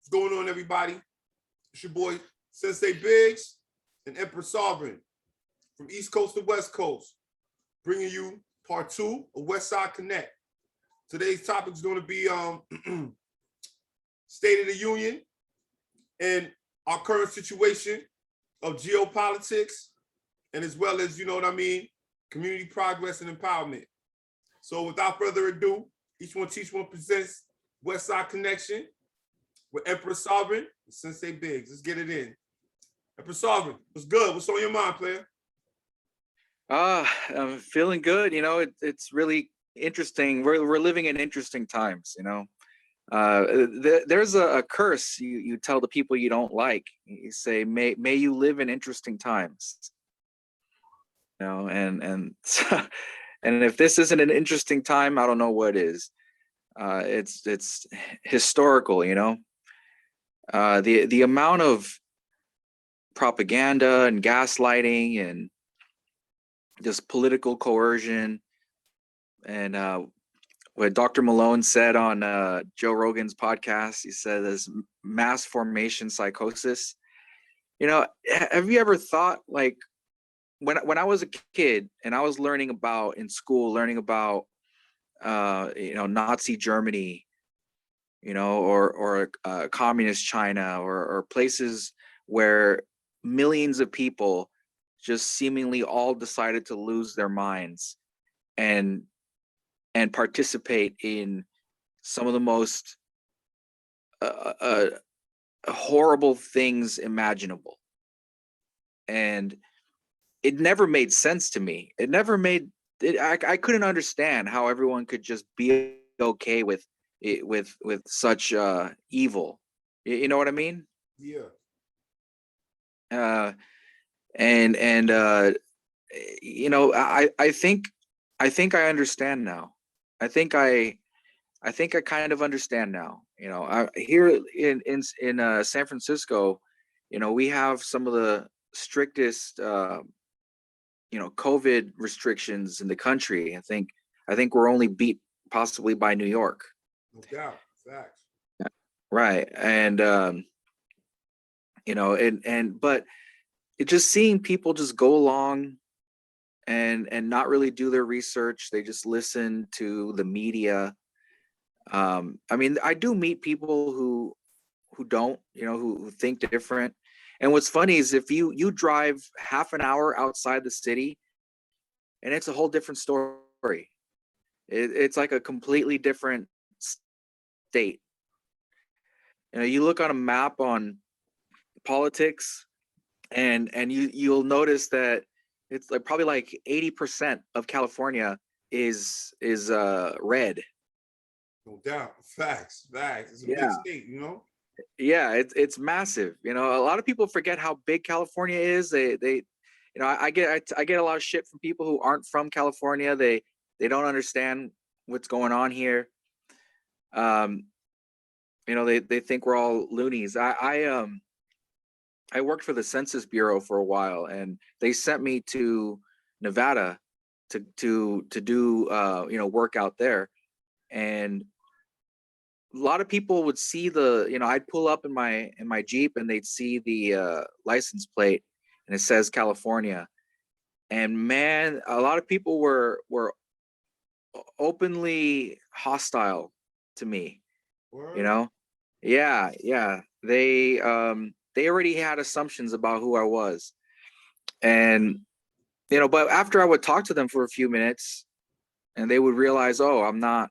What's going on, everybody? It's your boy Sensei Bigz and Emperor Soveryn from East Coast to West Coast, bringing you part 2 of West Side Connect. Today's topic is going to be State of the Union and our current situation of geopolitics, and as well as, you know what I mean, community progress and empowerment. So without further ado, E1T1 presents West Side Connection with Emperor Soveryn and Sensei Bigz. Let's get it in. Emperor Soveryn, what's good? What's on your mind, player? I'm feeling good. You know, it's really interesting. We're living in interesting times. You know, there's a curse you tell the people you don't like. You say, "May you live in interesting times." You know, and and if this isn't an interesting time, I don't know what is. It's historical. You know, the amount of propaganda and gaslighting and just political coercion, and what Dr. Malone said on Joe Rogan's podcast, he said there's mass formation psychosis. You know, have you ever thought, like, when I was a kid and I was learning about Nazi Germany, you know, or communist China, or places where millions of people just seemingly all decided to lose their minds and participate in some of the most horrible things imaginable. And it never made sense to me. I couldn't understand how everyone could just be okay with such evil. You know what I mean? Yeah. And you know, I think I understand now. I think I kind of understand now. You know, here in San Francisco, you know, we have some of the strictest COVID restrictions in the country. I think we're only beat possibly by New York. No doubt. Facts. Right. And but it just seeing people just go along and not really do their research. They just listen to the media. I mean, I do meet people who don't, who think different. And what's funny is if you drive half an hour outside the city, and it's a whole different story. It's like a completely different state. You know, you look on a map on politics, and you'll notice that it's like probably like 80% of California is red. No doubt. Facts. It's a big state, you know? Yeah, it's massive. You know, a lot of people forget how big California is. They I get a lot of shit from people who aren't from California. They don't understand what's going on here. They think we're all loonies. I worked for the Census Bureau for a while, and they sent me to Nevada to do work out there. And a lot of people would see I'd pull up in my Jeep, and they'd see the license plate, and it says California. And man, a lot of people were openly hostile to me. Word. You know? Yeah. They already had assumptions about who I was. And but after I would talk to them for a few minutes, and they would realize, oh, I'm not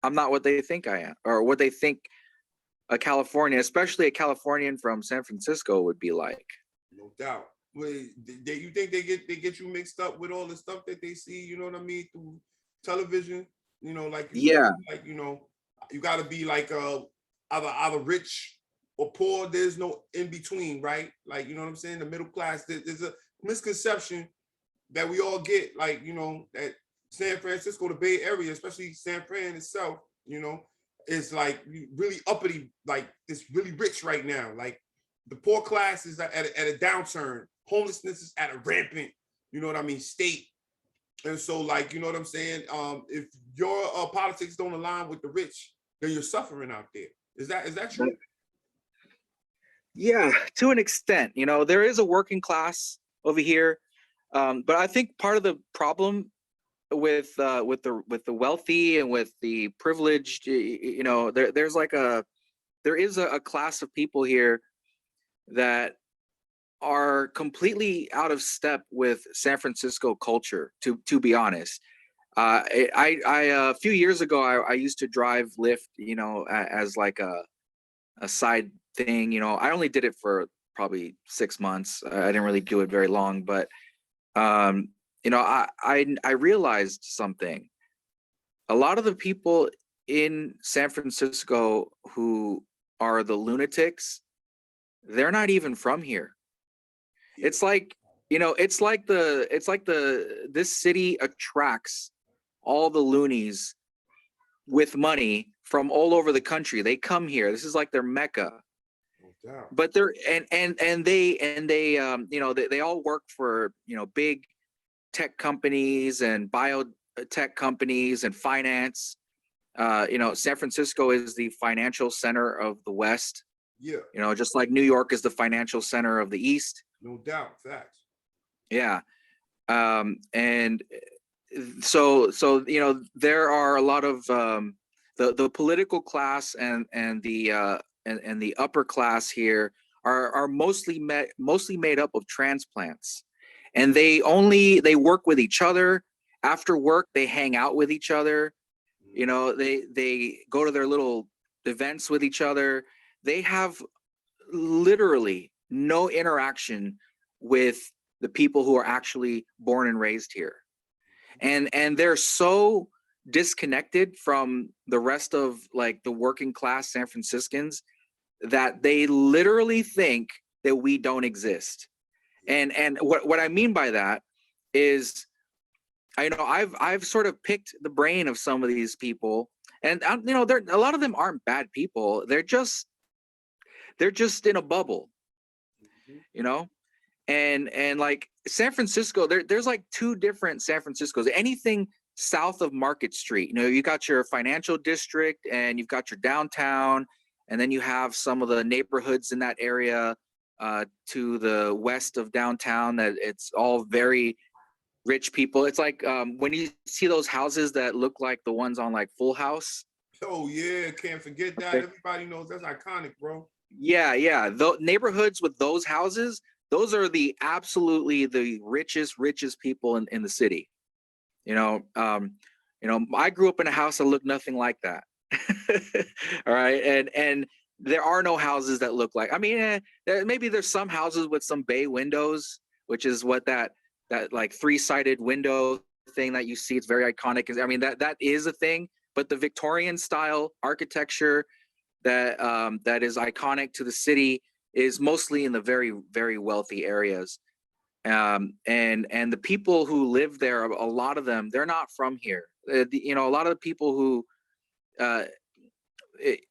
what they think I am, or what they think a California, especially a Californian from San Francisco, would be like. No doubt. Wait, you think they get you mixed up with all the stuff that they see, you know what I mean, through television? You know, like you said, like, you got to be like either rich or poor. There's no in between, right? Like, you know what I'm saying? The middle class. There's a misconception that we all get, like, that San Francisco, the Bay Area, especially San Fran itself, is like really uppity, like it's really rich right now. Like the poor class is at a downturn. Homelessness is at a rampant, state. And so, like, you know what I'm saying? If your politics don't align with the rich, then you're suffering out there. Is that true? Yeah, to an extent, you know, there is a working class over here, but I think part of the problem with the wealthy and with the privileged, you know, there is a class of people here that are completely out of step with San Francisco culture. To be honest, I a few years ago I used to drive Lyft, you know, as like a side thing. You know, I only did it for probably 6 months. I didn't really do it very long, but um, you know, I realized something. A lot of the people in San Francisco who are the lunatics, they're not even from here. Yeah. It's like, you know, it's like this city attracts all the loonies with money from all over the country. They come here. This is like their mecca. No doubt. But they're and they you know, they all work for, you know, big tech companies and biotech companies and finance. You know, San Francisco is the financial center of the West. Yeah. You know, just like New York is the financial center of the East. No doubt. Facts. Yeah. And so you know, there are a lot of the political class and the upper class here are mostly made up of transplants, and they work with each other. After work they hang out with each other. You know, they go to their little events with each other. They have literally no interaction with the people who are actually born and raised here, and they're so disconnected from the rest of like the working class San Franciscans that they literally think that we don't exist. And what I mean by that is, I know I've sort of picked the brain of some of these people, and you know, a lot of them aren't bad people. They're just in a bubble, Mhm. you know. And like San Francisco, there's like two different San Franciscos. Anything south of Market Street, you know, you got your financial district and you've got your downtown, and then you have some of the neighborhoods in that area to the west of downtown that it's all very rich people. It's like when you see those houses that look like the ones on like Full House. Oh yeah, can't forget that. Okay. Everybody knows that's iconic, bro. Yeah, yeah. The neighborhoods with those houses, those are the absolutely the richest people in the city. You know, you know, I grew up in a house that looked nothing like that. All right, and there are no houses that look like. I mean, maybe there's some houses with some bay windows, which is what that like three-sided window thing that you see. It's very iconic. I mean, that is a thing. But the Victorian style architecture that is iconic to the city is mostly in the very wealthy areas. And the people who live there, a lot of them, they're not from here. You know, a lot of the people who uh,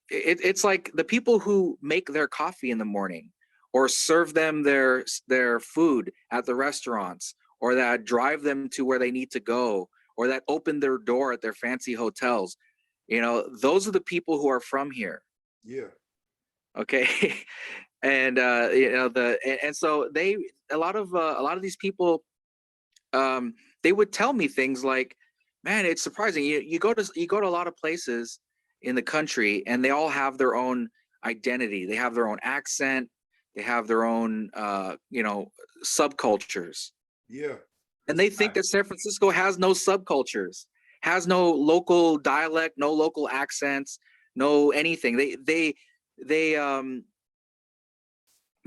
it's like the people who make their coffee in the morning or serve them their food at the restaurants, or that drive them to where they need to go, or that open their door at their fancy hotels. You know, those are the people who are from here. Yeah. Okay. And you know, and so a lot of these people, they would tell me things like, man, it's surprising, you go to a lot of places in the country and they all have their own identity. They have their own accent, they have their own you know, subcultures, Yeah. and It's they think that San Francisco has no subcultures, has no local dialect, no local accents, no anything. They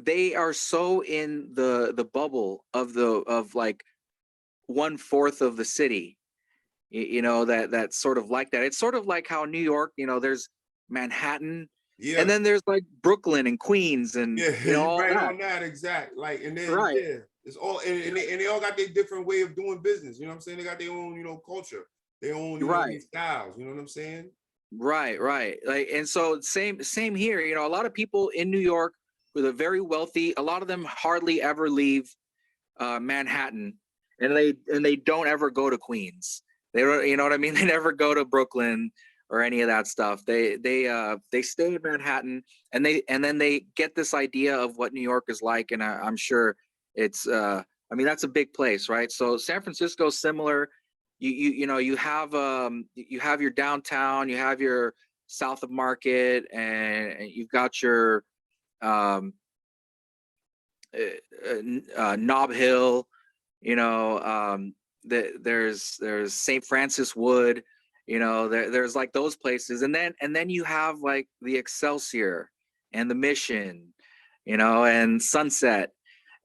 they are so in the bubble of like 1/4 of the city, you know, that's sort of like that. It's sort of like how New York, you know, there's Manhattan, and yeah. then there's like Brooklyn and Queens and, Yeah, you know, you're all right that. on that, exact. Like, and then Right. yeah, it's all and they all got their different way of doing business. You know what I'm saying? They got their own, you know, culture, their own, you know, Right. styles. You know what I'm saying? Right. Like, and so same here. You know, a lot of people in New York who are very wealthy, a lot of them hardly ever leave Manhattan, and they don't ever go to Queens. They don't, you know what I mean? They never go to Brooklyn or any of that stuff. They stay in Manhattan, and then they get this idea of what New York is like, and I'm sure it's I mean, that's a big place, right? So San Francisco's similar. You know, you have your downtown, you have your South of Market, and you've got your um Nob Hill, you know, there's St. Francis Wood, you know, there's like those places, and then you have like the Excelsior and the Mission, you know, and Sunset,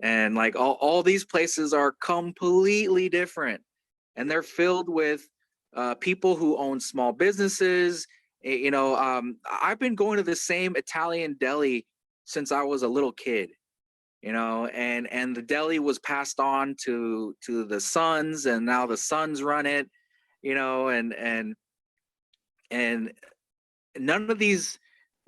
and like all these places are completely different, and they're filled with people who own small businesses. You know, I've been going to the same Italian deli since I was a little kid, you know, and the deli was passed on to the sons, and now the sons run it, you know, and none of these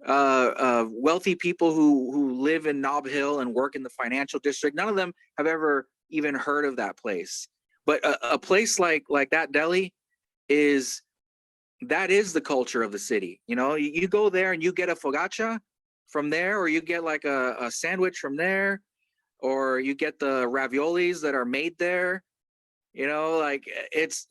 wealthy people who live in Nob Hill and work in the financial district, none of them have ever even heard of that place. But a place like that deli is the culture of the city. You know, you go there and you get a focaccia from there, or you get like a sandwich from there, or you get the raviolis that are made there. You know, like it's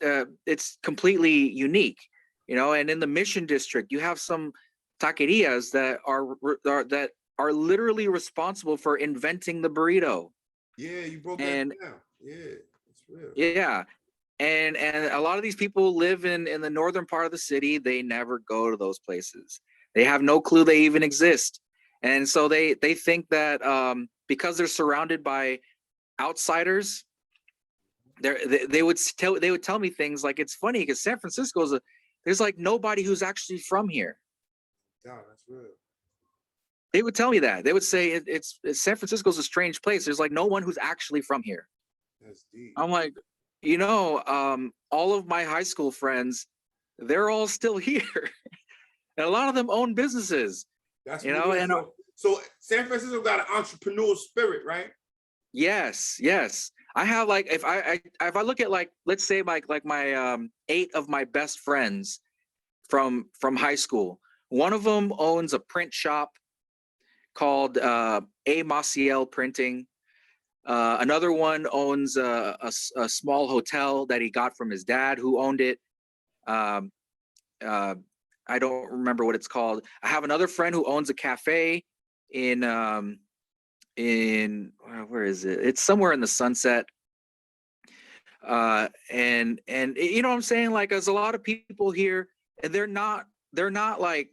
completely unique. You know, and in the Mission District, you have some taquerias that are literally responsible for inventing the burrito. Yeah, you broke that And down. Yeah, it's real. yeah, and a lot of these people live in the northern part of the city. They never go to those places. They have no clue they even exist, and so they think that because they're surrounded by outsiders, they would tell me things like, it's funny because San Francisco is there's like nobody who's actually from here. God, that's real. They would tell me that. They would say it's San Francisco's a strange place. There's like no one who's actually from here. That's deep. I'm like, you know, all of my high school friends, they're all still here. And a lot of them own businesses. That's you what know, it is. and So San Francisco got an entrepreneurial spirit, right? yes. I have like, if I look at like, let's say my 8 of my best friends from high school, one of them owns a print shop called A. Maciel Printing. Another one owns a small hotel that he got from his dad, who owned it. Um, I don't remember what it's called. I have another friend who owns a cafe in where is it? It's somewhere in the Sunset. And you know what I'm saying? Like, there's a lot of people here, and they're not like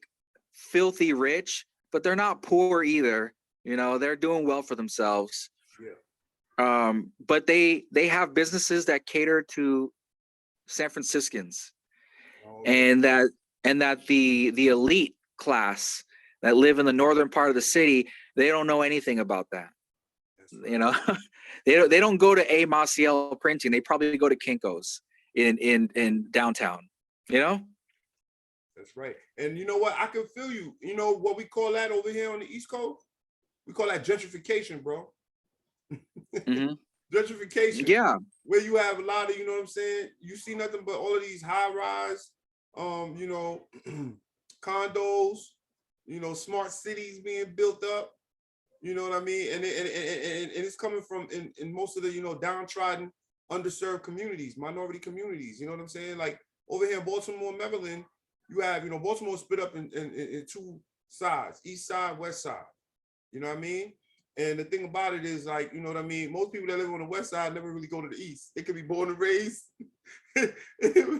filthy rich, but they're not poor either. You know, they're doing well for themselves. Yeah. But they have businesses that cater to San Franciscans, and that the elite class that live in the northern part of the city, they don't know anything about that. Right. You know, they don't go to A. Maciel Printing. They probably go to Kinko's in downtown. You know. That's right. And you know what? I can feel you. You know what we call that over here on the East Coast? We call that gentrification, bro. Mm-hmm. Gentrification. Yeah. Where you have a lot of, you know what I'm saying? You see nothing but all of these high-rise, you know, condos, you know, smart cities being built up. You know what I mean? And it's coming from in most of the, you know, downtrodden, underserved communities, minority communities. You know what I'm saying? Like over here in Baltimore, Maryland, you have, you know, Baltimore split up in 2 sides, east side, west side. You know what I mean? And the thing about it is, like, you know what I mean? Most people that live on the west side never really go to the east. They could be born and raised on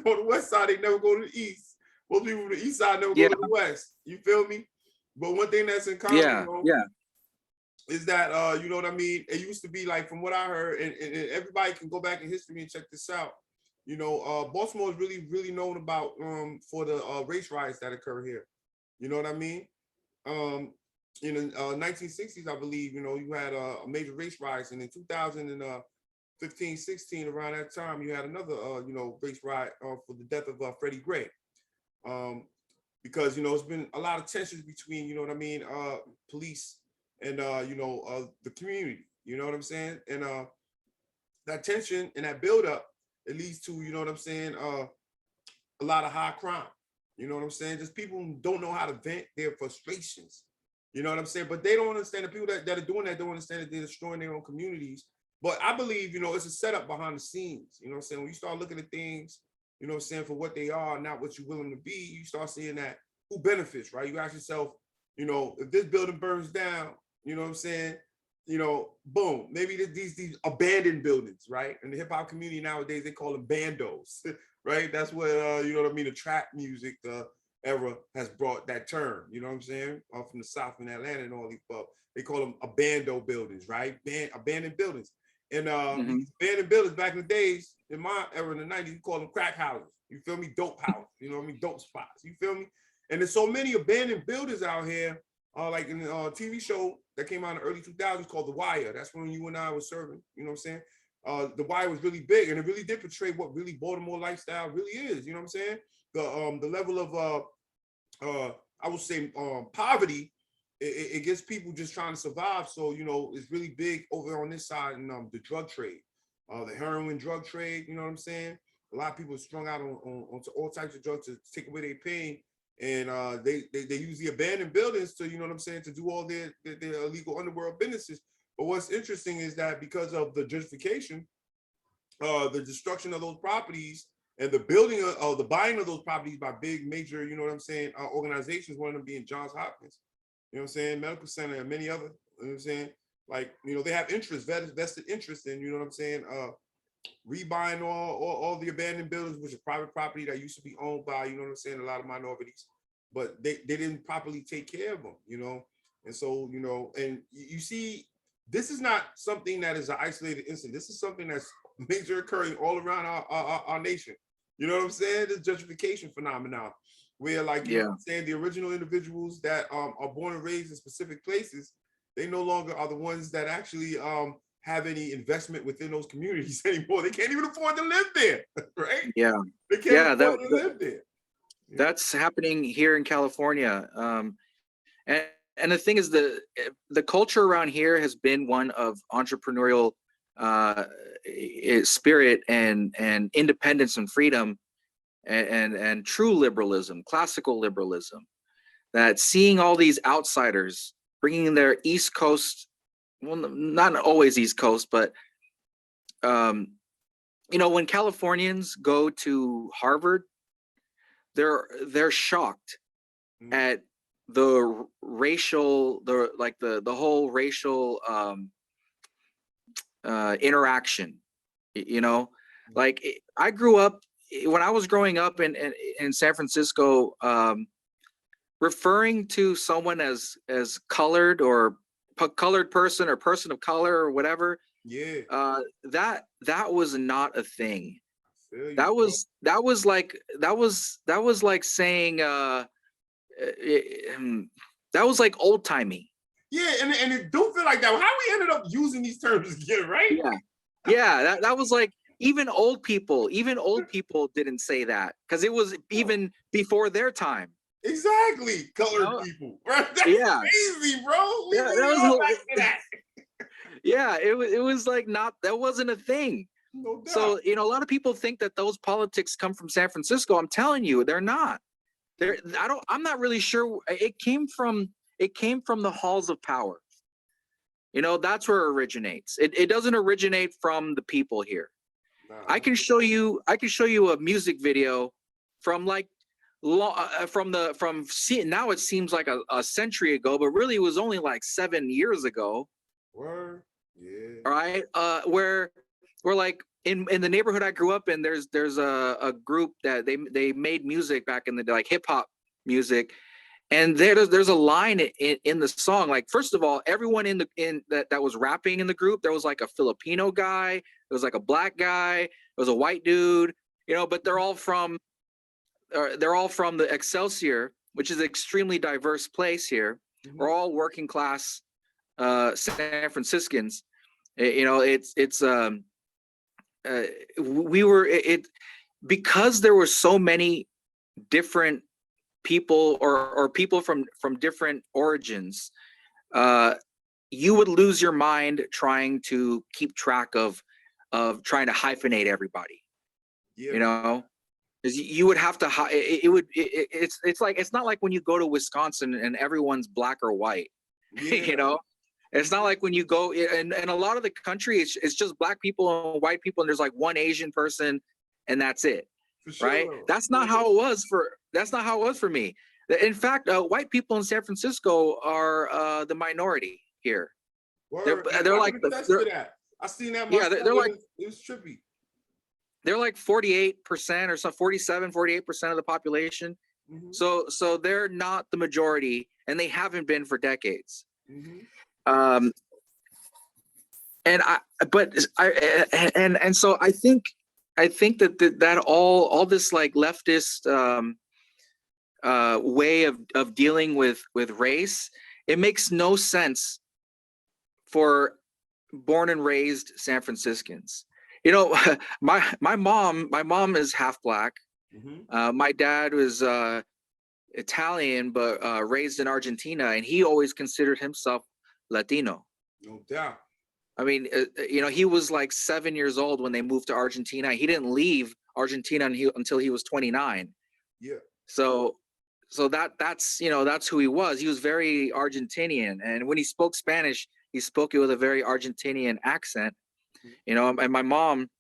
the west side, they never go to the east. Most people on the east side never go to the west. You feel me? But one thing that's in common, is that, you know what I mean? It used to be like, from what I heard, and everybody can go back in history and check this out. You know, Baltimore is really, really known about for the race riots that occur here. You know what I mean? In the 1960s, I believe, you know, you had a major race riots, and in 2015, 16, around that time, you had another, you know, race riot for the death of Freddie Gray. Because, you know, it's been a lot of tensions between, you know what I mean, police and, you know, the community, you know what I'm saying? And that tension and that buildup, it leads to, you know what I'm saying, a lot of high crime. You know what I'm saying? Just people who don't know how to vent their frustrations. You know what I'm saying? But they don't understand, the people that are doing that don't understand that they're destroying their own communities. But I believe, you know, it's a setup behind the scenes. You know what I'm saying? When you start looking at things, you know what I'm saying, for what they are, not what you're willing to be, you start seeing that who benefits, right? You ask yourself, you know, if this building burns down, you know what I'm saying? You know, boom, maybe these abandoned buildings, right? In the hip hop community nowadays, they call them bandos, right? That's what, you know what I mean? The trap music era has brought that term, you know what I'm saying? From the South in Atlanta and all these, they call them abandoned buildings, right? Abandoned buildings. And these abandoned buildings back in the days, in my era in the 90s, you call them crack houses. You feel me? Dope house. You know what I mean? Dope spots. You feel me? And there's so many abandoned buildings out here, like in the TV show that came out in the early 2000s called The Wire. That's when you and I was serving. You know what I'm saying? The Wire was really big, and it really did portray what really Baltimore lifestyle really is. You know what I'm saying? The level of I would say poverty. It gets people just trying to survive. So, you know, it's really big over on this side in the drug trade, the heroin drug trade. You know what I'm saying? A lot of people are strung out on all types of drugs to take away their pain. And they use the abandoned buildings to, you know what I'm saying, to do all their illegal underworld businesses. But what's interesting is that because of the gentrification, the destruction of those properties and the building of the buying of those properties by big major, you know what I'm saying, organizations, one of them being Johns Hopkins, you know what I'm saying, Medical Center, and many other, you know what I'm saying, like, you know, they have vested interest in, you know what I'm saying, rebuying all the abandoned buildings, which is private property that used to be owned by, you know what I'm saying, a lot of minorities, but they didn't properly take care of them, you know. And so, you know, and you see, this is not something that is an isolated incident. This is something that's major occurring all around our nation. You know what I'm saying? This gentrification phenomenon, where, like, you know what I'm saying, the original individuals that are born and raised in specific places, they no longer are the ones that actually have any investment within those communities anymore. They can't even afford to live there, right? Yeah. They can't afford to live there. That's happening here in California. And the thing is, the culture around here has been one of entrepreneurial spirit and independence and freedom and true liberalism, classical liberalism. That seeing all these outsiders bringing their East Coast, well, not always East Coast, but you know, when Californians go to Harvard, they're shocked at the racial, the whole racial interaction. You know, like, I grew up, when I was growing up in San Francisco, referring to someone as colored or colored person or person of color or whatever, that was not a thing. That was like saying that was like old timey. Yeah, and it don't feel like that. How we ended up using these terms again, right? Yeah. That was like, even old people didn't say that, because it was even before their time. Exactly, colored people. Right? That's crazy, bro. We really are back to that. Yeah, it was like, not, that wasn't a thing. No doubt. So, you know, a lot of people think that those politics come from San Francisco. I'm telling you, they're not. I'm not really sure. It came from the halls of power. You know, that's where it originates. It doesn't originate from the people here. Nah. I can show you a music video from like now it seems like a century ago, but really it was only like 7 years ago. Word. Yeah. All right. Where like in the neighborhood I grew up in, there's a group that they made music back in the day, like hip hop music, and there's a line in the song. Like, first of all, everyone in that was rapping in the group, there was like a Filipino guy, there was like a black guy, there was a white dude, you know, but they're all from the Excelsior, which is an extremely diverse place here. Mm-hmm. We're all working class San Franciscans. You know, because there were so many different people or people from different origins, you would lose your mind trying to keep track of trying to hyphenate everybody. Yeah. You know, Because you would have to it's not like when you go to Wisconsin and everyone's black or white. Yeah. You know, it's not like when you go and a lot of the country, it's just black people and white people, and there's like one Asian person, and that's it. For sure. Right? That's not how it was for me. In fact, white people in San Francisco are the minority here. Word. They're like I seen that. Yeah, they're like, it was trippy. They're like 48% or so, 48% of the population. Mm-hmm. So they're not the majority, and they haven't been for decades. Mm-hmm. So I think that all this like leftist way of dealing with race, it makes no sense for born and raised San Franciscans. You know, my mom is half black. Mm-hmm. My dad was Italian, but raised in Argentina, and he always considered himself Latino. No doubt. I mean, you know, he was like 7 years old when they moved to Argentina. He didn't leave Argentina until he was 29. Yeah. So that's you know, that's who he was. He was very Argentinian, and when he spoke Spanish, he spoke it with a very Argentinian accent. You know, and my mom,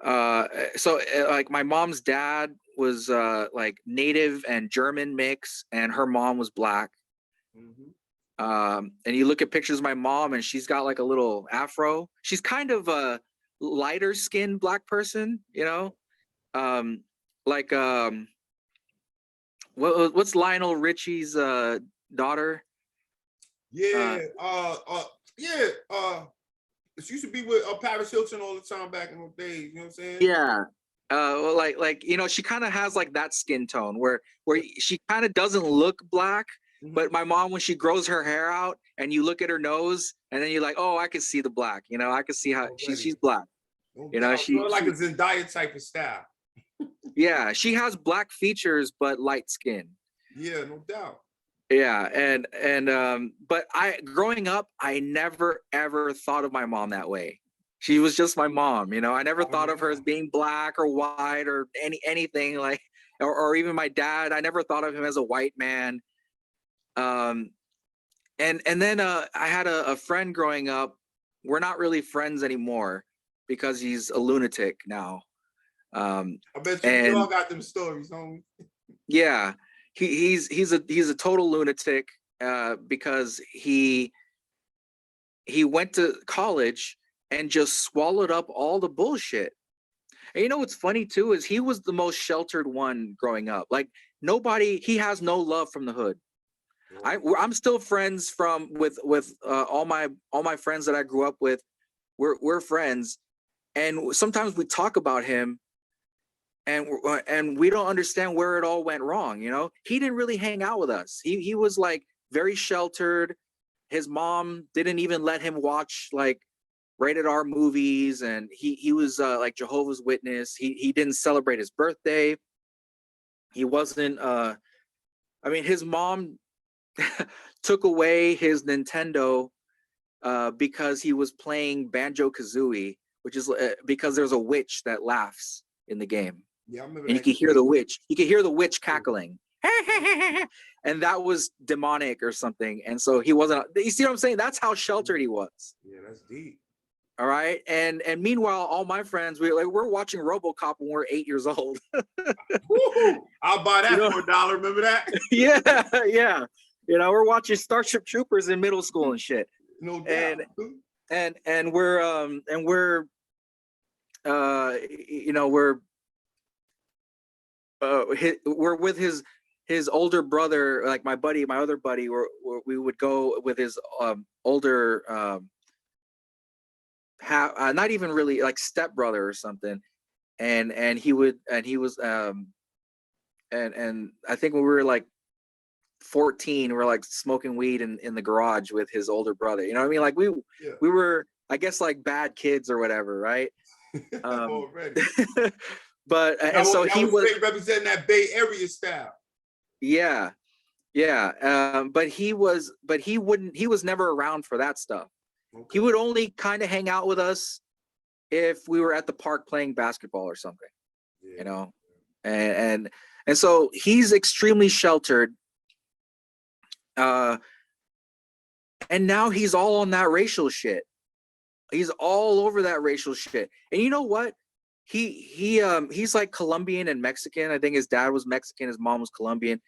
like my mom's dad was like native and German mix, and her mom was black. Mm-hmm. And you look at pictures of my mom, and she's got like a little afro. She's kind of a lighter skinned black person, you know, like what's Lionel Richie's daughter? Yeah. She used to be with Paris Hilton all the time back in the days. You know what I'm saying? Yeah. Like you know, she kind of has like that skin tone where she kind of doesn't look black. Mm-hmm. But my mom, when she grows her hair out and you look at her nose, and then you're like, oh, I can see the black. You know, I can see how she's black. You know, she like a Zendaya type of style. Yeah, she has black features but light skin. Yeah, no doubt. Yeah, but growing up, I never ever thought of my mom that way. She was just my mom, you know. I never thought of her as being black or white or anything like, or even my dad. I never thought of him as a white man. And then I had a friend growing up. We're not really friends anymore because he's a lunatic now. I bet you all got them stories, homie. Yeah. He's a total lunatic because he went to college and just swallowed up all the bullshit. And you know what's funny too is he was the most sheltered one growing up. Like he has no love from the hood. I'm still friends with all my friends that I grew up with. We're friends, and sometimes we talk about him. And we don't understand where it all went wrong. You know, he didn't really hang out with us. He was like very sheltered. His mom didn't even let him watch like rated R movies, and he was like Jehovah's Witness. He didn't celebrate his birthday. He wasn't. I mean, his mom took away his Nintendo because he was playing Banjo-Kazooie, which is because there's a witch that laughs in the game. Yeah, I remember. And you could hear the witch. You could hear the witch cackling. And that was demonic or something. And so he wasn't. You see what I'm saying? That's how sheltered he was. Yeah, that's deep. All right. And meanwhile, all my friends, we're watching RoboCop when we're 8 years old. I'll buy that for $1. Remember that? Yeah. You know, we're watching Starship Troopers in middle school and shit. No doubt. And we're you know, we're with his older brother, like my other buddy, we would go with his older not even really like stepbrother or something, and I think when we were like 14, we're like smoking weed in the garage with his older brother. You know what I mean? Like we were, I guess, like bad kids or whatever, right? But and so he was representing that Bay Area style. Yeah. But he was never around for that stuff. Okay. He would only kind of hang out with us if we were at the park playing basketball or something. Yeah. You know. and so he's extremely sheltered. And now he's all on that racial shit. He's all over that racial shit. And you know what? He's like Colombian and Mexican. I think his dad was Mexican, his mom was Colombian.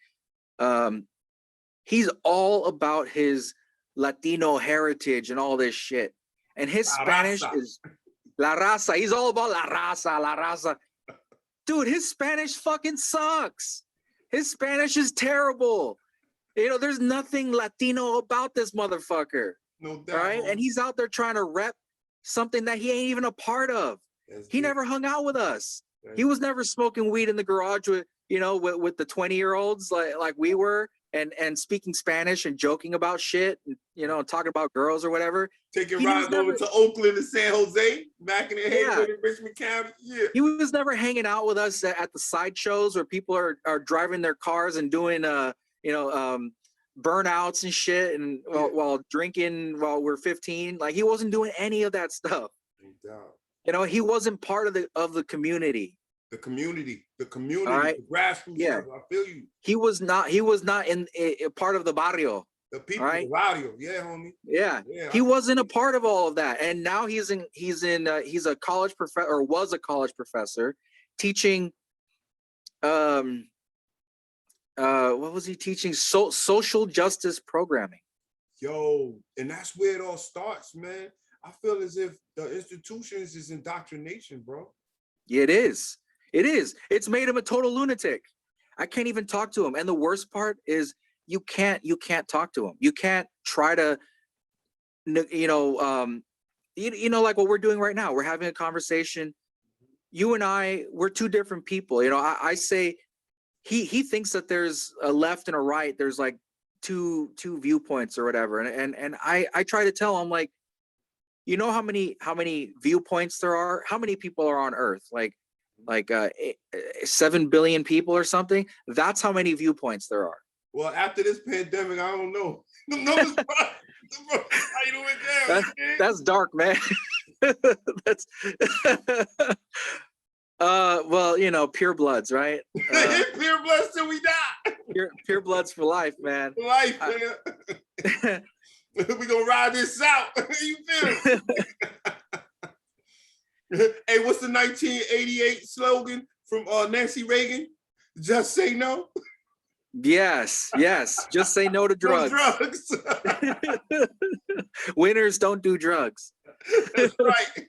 He's all about his Latino heritage and all this shit. And his Spanish is la raza. He's all about la raza, la raza. Dude, his Spanish fucking sucks. His Spanish is terrible. You know, there's nothing Latino about this motherfucker. No doubt. Right? And he's out there trying to rep something that he ain't even a part of. He never hung out with us. He was never smoking weed in the garage with, you know, with the 20-year-olds like we were, and speaking Spanish and joking about shit, and, you know, talking about girls or whatever. Taking rides over to Oakland and San Jose, back in the head in Richmond County. Yeah. He was never hanging out with us at the sideshows where people are driving their cars and doing burnouts and shit, and while drinking while we're 15. Like, he wasn't doing any of that stuff. No doubt. You know, he wasn't part of the community. The community, right? The grassroots. Yeah, I feel you. He was not in a part of the barrio. The people, right? The barrio, yeah, homie. Yeah, he wasn't a part of all of that, and now he's a college professor, or was a college professor, teaching. What was he teaching? Social justice programming. Yo, and that's where it all starts, man. I feel as if the institutions is indoctrination, bro. It is. It is. It's made him a total lunatic. I can't even talk to him. And the worst part is you can't talk to him. You can't try to, you know, like what we're doing right now. We're having a conversation. You and I, we're two different people. You know, I say he thinks that there's a left and a right. There's like two viewpoints or whatever. And I try to tell him, like, you know how many viewpoints there are? How many people are on Earth? Like 7 billion people or something. That's how many viewpoints there are. Well, after this pandemic, I don't know. The numbers, that's dark, man. That's well, you know, pure bloods, right? Pure bloods till we die. Pure bloods for life, man. For life, man. We gonna ride this out. You feel it? Hey, what's the 1988 slogan from Nancy Reagan? Just say no. Yes. Just say no to drugs. No drugs. Winners don't do drugs. That's right.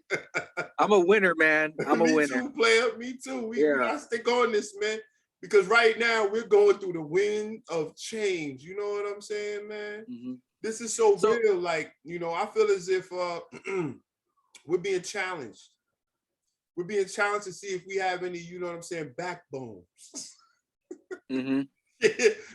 I'm a winner, man. I'm a winner. Me too, player. Me too. We gotta stick on this, man. Because right now we're going through the wind of change. You know what I'm saying, man? Mm-hmm. This is so real. Like, you know, I feel as if we're being challenged. We're being challenged to see if we have any, you know what I'm saying, backbones. Mm-hmm.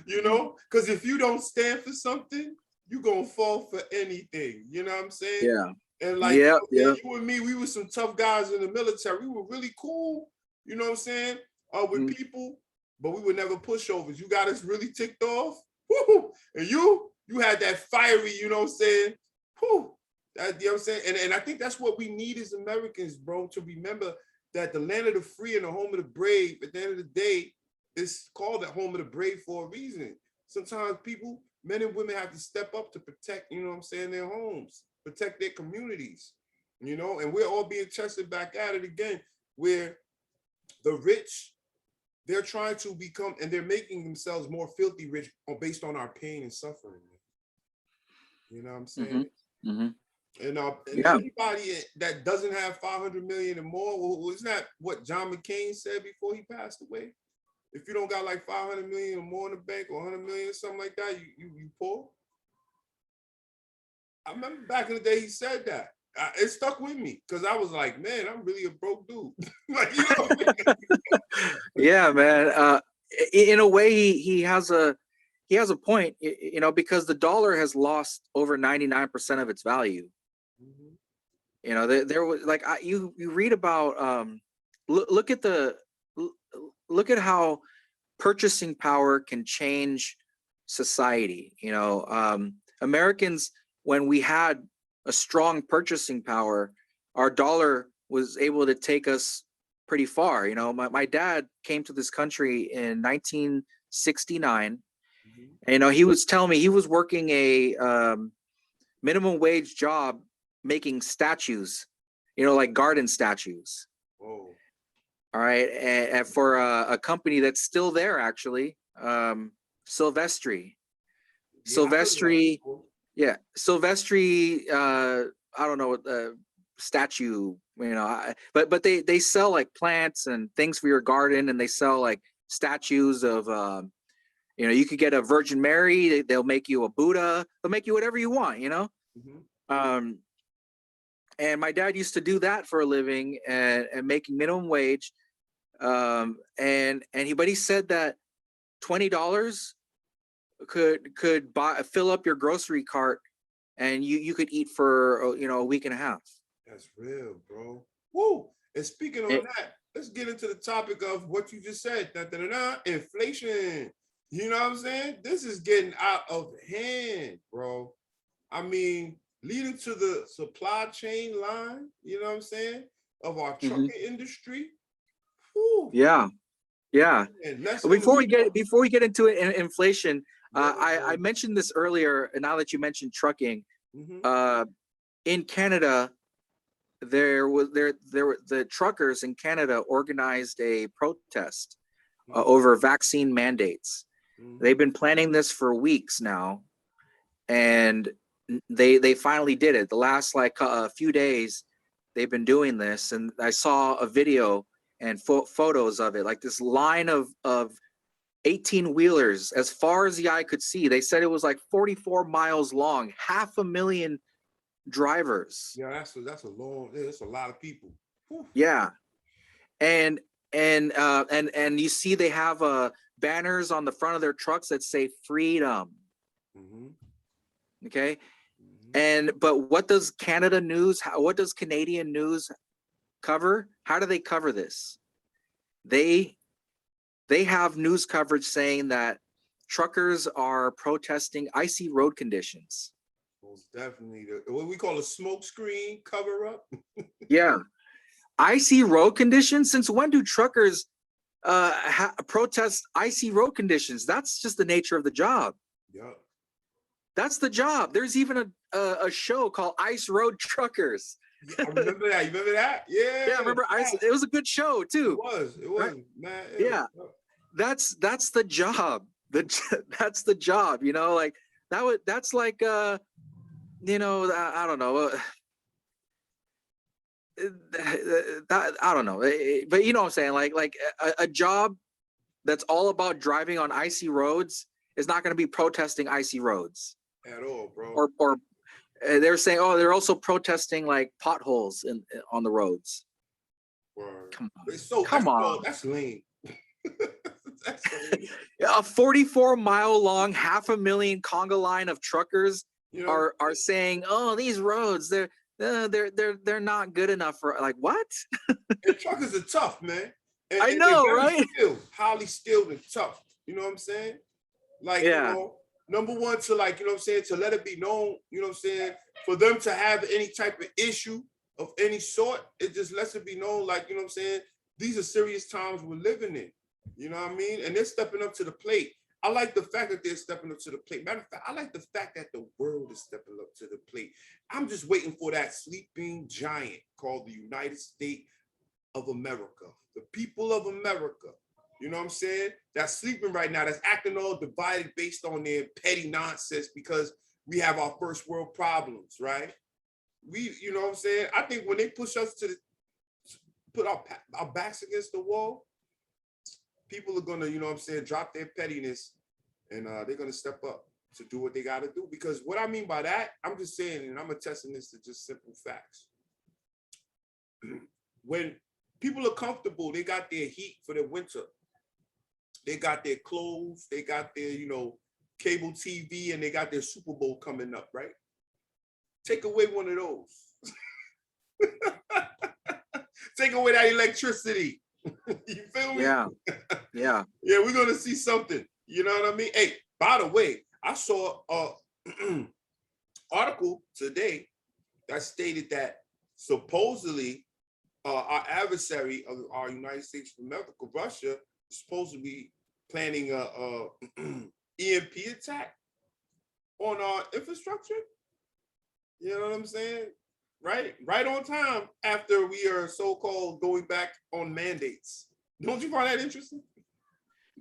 You know, because if you don't stand for something, you're gonna fall for anything. You know what I'm saying? Yeah. And like you and me, we were some tough guys in the military. We were really cool, you know what I'm saying, with people, but we were never pushovers. You got us really ticked off. Woo! And you had that fiery, you know what I'm saying? Whew. That, you know what I'm saying? And I think that's what we need as Americans, bro, to remember that the land of the free and the home of the brave, at the end of the day, it's called the home of the brave for a reason. Sometimes people, men and women, have to step up to protect, you know what I'm saying, their homes, protect their communities, you know, and we're all being tested back at it again, where the rich, they're trying to become, and they're making themselves more filthy rich based on our pain and suffering. You know what I'm saying? Mm-hmm. Mm-hmm. And anybody that doesn't have 500 million or more, well, isn't that what John McCain said before he passed away? If you don't got like 500 million or more in the bank, or 100 million or something like that, you poor. I remember back in the day he said that. It stuck with me because I was like, man, I'm really a broke dude. Like, you know what I mean? Yeah, man. In a way, he has a point, you know, because the dollar has lost over 99% of its value. Mm-hmm. You know, there was like you read about look at how purchasing power can change society. You know, Americans, when we had a strong purchasing power, our dollar was able to take us pretty far. You know, my dad came to this country in 1969. Mhm. And, you know, he was telling me he was working a minimum wage job making statues, you know, like garden statues. Oh, All right. And for a company that's still there, actually, Silvestri. yeah, I heard of that Silvestri, before. yeah, Silvestri, I don't know, statue, you know, but they sell like plants and things for your garden, and they sell like statues of, you know, you could get a Virgin Mary, they'll make you a Buddha, they'll make you whatever you want, you know. Mhm. Um, and my dad used to do that for a living, and making minimum wage. But he said that $20 could fill up your grocery cart, and you could eat for, you know, a week and a half. That's real, bro. Woo! And speaking on It, that, let's get into the topic of what you just said. Da, da, da, da, inflation. You know what I'm saying? This is getting out of hand, bro. I mean, leading to the supply chain line, you know what I'm saying, of our mhm. trucking industry. Whew. Yeah, yeah. And less on the Before we get into inflation, yeah, I mentioned this earlier, and now that you mentioned trucking, mm-hmm. In Canada, the truckers in Canada organized a protest Mm-hmm. over vaccine mandates. Mm-hmm. They've been planning this for weeks now, and they finally did it. The last like a few days, they've been doing this, and I saw a video and photos of it, like this line of 18 wheelers as far as the eye could see. They said it was like 44 miles long, 500,000 drivers. Yeah, that's a long. That's a lot of people. Whew. Yeah, and and you see they have banners on the front of their trucks that say freedom. Mm-hmm. Okay, Mm-hmm. and but what does Canada news? What does Canadian news cover? How do they cover this? They have news coverage saying that truckers are protesting icy road conditions. Most definitely, what we call a smoke screen cover up. Yeah, icy road conditions. Since when do truckers protest icy road conditions? That's just the nature of the job. Yep. That's the job. There's even a show called Ice Road Truckers. Yeah, I remember that. You remember that? Yeah. Yeah, remember Ice? It was a good show too. It Right? was, man. Yeah, that's the job. That's the job. You know, like that's like you know, I don't know. I don't know, but you know what I'm saying. Like a job that's all about driving on icy roads is not going to be protesting icy roads At all, bro. or they're saying, oh, they're also protesting like potholes on the roads. Word. Come on, Come on. on. That's lame. That's lame. A 44-mile long, 500,000 conga line of truckers, you know, are saying, oh, these roads, they're not good enough for, like, what? and truckers are tough, man. And, I know, right? Highly skilled and tough. You know what I'm saying? Like, Yeah. you know, number one, to like, you know what I'm saying, to let it be known, you know what I'm saying, for them to have any type of issue of any sort, it just lets it be known, like, you know what I'm saying, these are serious times we're living in. You know what I mean? And they're stepping up to the plate. I like the fact that they're stepping up to the plate. Matter of fact, I like the fact that the world is stepping up to the plate. I'm just waiting for that sleeping giant called the United States of America, the people of America. You know what I'm saying? That's sleeping right now, that's acting all divided based on their petty nonsense because we have our first world problems, right? You know what I'm saying? I think when they push us to put our backs against the wall, people are gonna, you know what I'm saying, drop their pettiness and they're gonna step up to do what they gotta do. Because what I mean by that, I'm just saying, and I'm attesting this to just simple facts. When people are comfortable, they got their heat for the winter. They got their clothes, they got their, you know, cable TV, and they got their Super Bowl coming up, right? Take away one of those. Take away that electricity. You feel me? Yeah. Yeah. Yeah, we're gonna see something. You know what I mean? Hey, by the way, I saw a article today that stated that supposedly our adversary of our United States of America, Russia, is supposed to be planning a EMP attack on our infrastructure. You know what I'm saying? Right on time after we are so-called going back on mandates. Don't you find that interesting?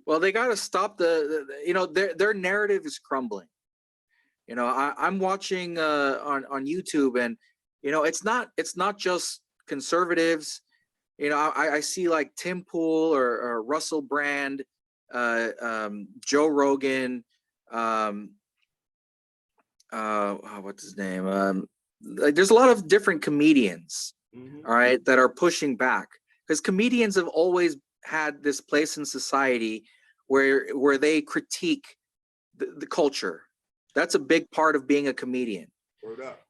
Well, they got to stop their narrative is crumbling. I'm watching on YouTube, and it's not just conservatives. I see like Tim Pool or Russell Brand, Joe Rogan, what's his name? Like there's a lot of different comedians, all right, that are pushing back, because comedians have always had this place in society where they critique the culture. That's a big part of being a comedian. Word up.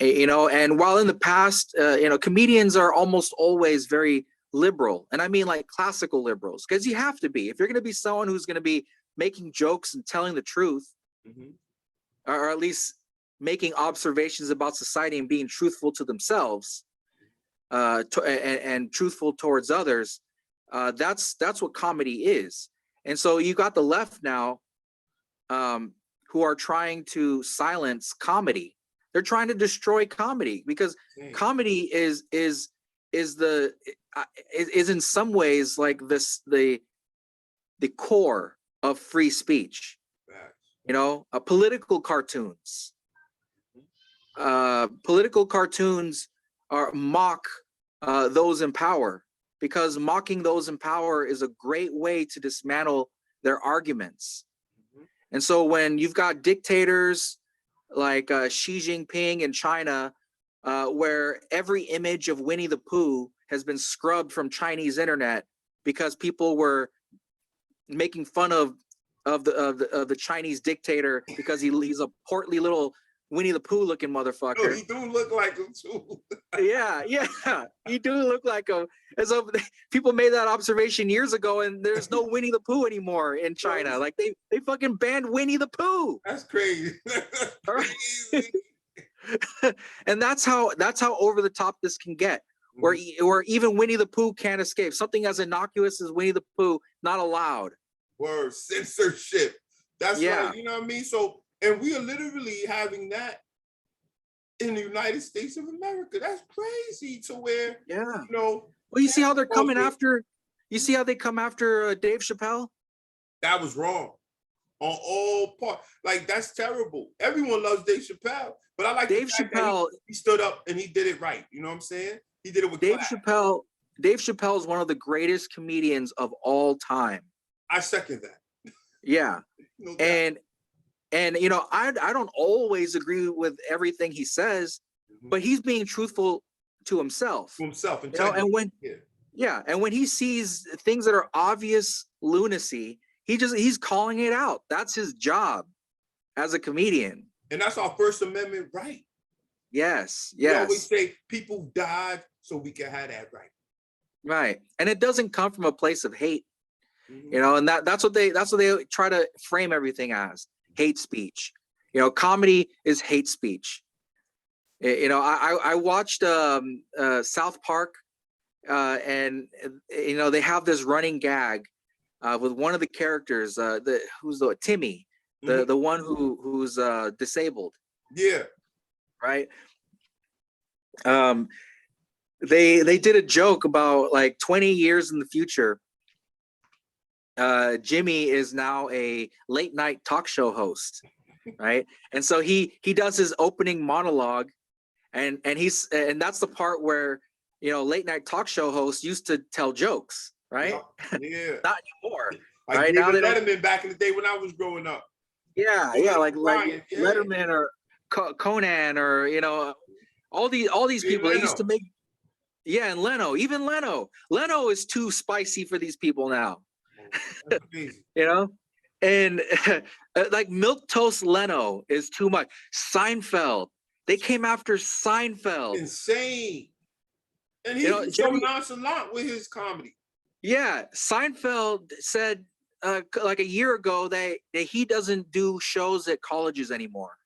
And while in the past, comedians are almost always very liberal, and I mean like classical liberals, because you have to be if you're going to be someone who's going to be making jokes and telling the truth, or at least making observations about society and being truthful to themselves, and truthful towards others. That's what comedy is. And so you got the left now, who are trying to silence comedy. They're trying to destroy comedy, because comedy is in some ways like the core of free speech. Political cartoons. Political cartoons are mock those in power, because mocking those in power is a great way to dismantle their arguments. And so when you've got dictators like Xi Jinping in China, where every image of Winnie the Pooh has been scrubbed from Chinese internet because people were making fun of the Chinese dictator because he's a portly little Winnie the Pooh looking motherfucker. No, he do look like him too. yeah, he do look like him. And so people made that observation years ago, and there's no Winnie the Pooh anymore in China. Like they fucking banned Winnie the Pooh. That's crazy. That's crazy. And that's how over the top this can get. Where even Winnie the Pooh can't escape. Something as innocuous as Winnie the Pooh, not allowed. Word, censorship. That's right. You know what I mean? So, and we are literally having that in the United States of America. That's crazy. To where, well, you see how they're coming after. You see how they come after Dave Chappelle? That was wrong on all parts. Like, that's terrible. Everyone loves Dave Chappelle, but I like Dave Chappelle. He stood up and he did it right. You know what I'm saying? He did it with Dave class. Chappelle. Dave Chappelle is one of the greatest comedians of all time. I second that. Yeah, no doubt. And I don't always agree with everything he says, but he's being truthful to himself. To himself, and and when he sees things that are obvious lunacy, he's calling it out. That's his job as a comedian. And that's our First Amendment right. Yes. We always say people died so we can have that right. Right. And it doesn't come from a place of hate. And that's what they try to frame everything as. Hate speech. Comedy is hate speech. I watched South Park, and they have this running gag with one of the characters, who's Timmy, the one who's disabled. Yeah. Right. They did a joke about like 20 years in the future. Jimmy is now a late night talk show host, right? And so he does his opening monologue, and that's the part where late night talk show hosts used to tell jokes, right? Yeah. Not anymore. Like right now, Letterman back in the day when I was growing up. Yeah, like Letterman or Conan or all these people. They used to make. Yeah, and Leno, even Leno is too spicy for these people now. And like milquetoast Leno is too much. Seinfeld, they came after Seinfeld. Insane. And he's so nonchalant with his comedy. Yeah, Seinfeld said like a year ago that he doesn't do shows at colleges anymore.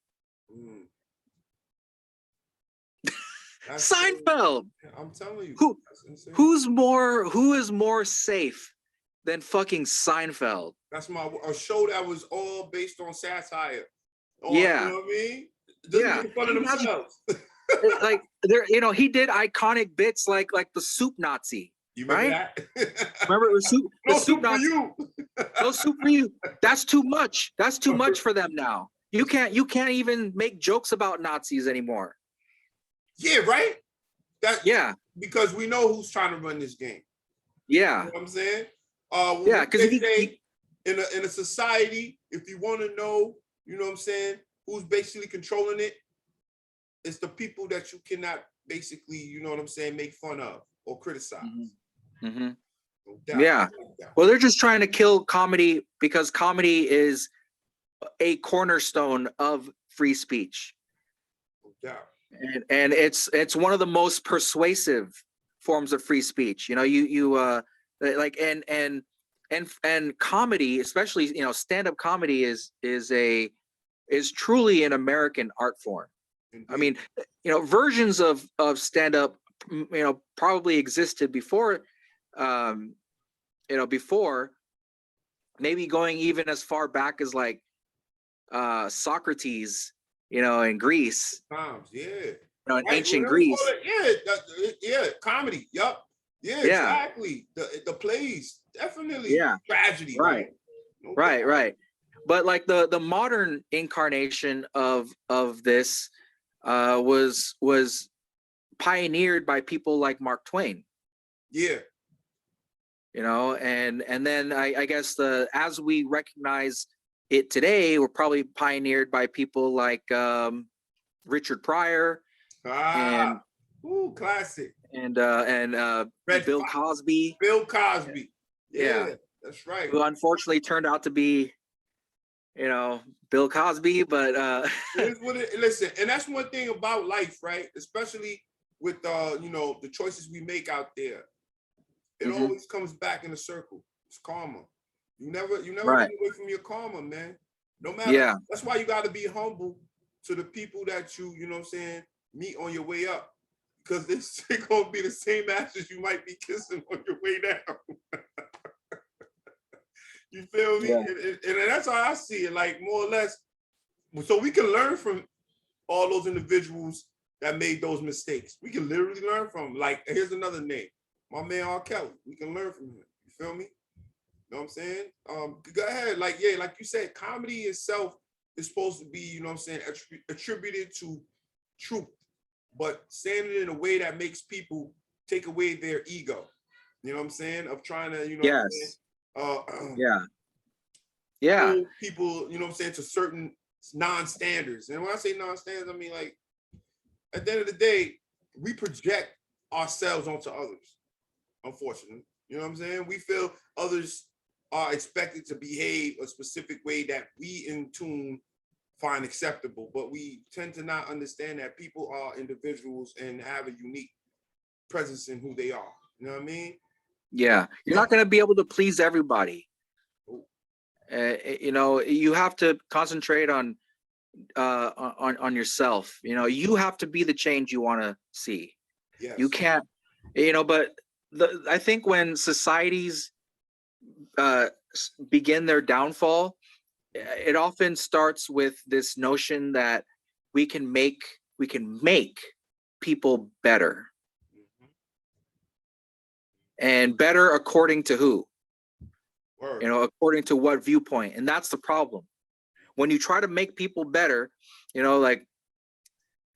Seinfeld. I'm telling you. Who is more safe than fucking Seinfeld? That's a show that was all based on satire. Yeah. You know what I mean? Just making fun of themselves. Like there, he did iconic bits like the soup Nazi. You remember right? that? Remember the soup? No The soup for Nazi. you. No soup for you. That's too much. That's too much for them now. You can't even make jokes about Nazis anymore. Yeah, right? Yeah. Because we know who's trying to run this game. Yeah. You know what I'm saying? Yeah, because in a society, if you want to know, you know what I'm saying, who's basically controlling it, it's the people that you cannot basically, you know what I'm saying, make fun of or criticize. Mm-hmm. Mm-hmm. No doubt. Yeah. Well, they're just trying to kill comedy because comedy is a cornerstone of free speech. No doubt. And it's one of the most persuasive forms of free speech. You like and comedy, especially stand-up comedy is truly an American art form. Indeed. I mean, versions of stand-up probably existed before, before maybe going even as far back as like Socrates, in Greece. Yeah. In ancient Greece. Yeah, comedy. Yep. Yeah, exactly. The plays, definitely. Yeah. Tragedy. Right. No right. But like the modern incarnation of this was pioneered by people like Mark Twain. Yeah. And then I guess as we recognize it today, we're probably pioneered by people like Richard Pryor. Classic. And Bill Cosby. Bill Cosby. Yeah, that's right. Who unfortunately turned out to be, Bill Cosby, but listen, and that's one thing about life, right? Especially with the choices we make out there. It always comes back in a circle. It's karma. You never run away from your karma, man. No matter. Yeah. That's why you got to be humble to the people that you know what I'm saying, meet on your way up. Because they're going to be the same asses you might be kissing on your way down. You feel me? Yeah. And that's how I see it, like more or less. So we can learn from all those individuals that made those mistakes. We can literally learn from them. Like, here's another name. My man R. Kelly. We can learn from him. You feel me? You know what I'm saying? Go ahead. Like you said, comedy itself is supposed to be, you know what I'm saying, attributed to truth, but saying it in a way that makes people take away their ego. You know what I'm saying? Of trying to, hold people, you know what I'm saying, to certain non-standards. And when I say non-standards, I mean, like, at the end of the day, we project ourselves onto others, unfortunately. You know what I'm saying? We feel others are expected to behave a specific way that we in tune find acceptable, but we tend to not understand that people are individuals and have a unique presence in who they are. You know what I mean? Yeah, you're not going to be able to please everybody. You have to concentrate on yourself. You have to be the change you want to see. Yes. You can't, but I think when societies begin their downfall, it often starts with this notion that we can make people better. And better according to who? Word. According to what viewpoint. And that's the problem. When you try to make people better, like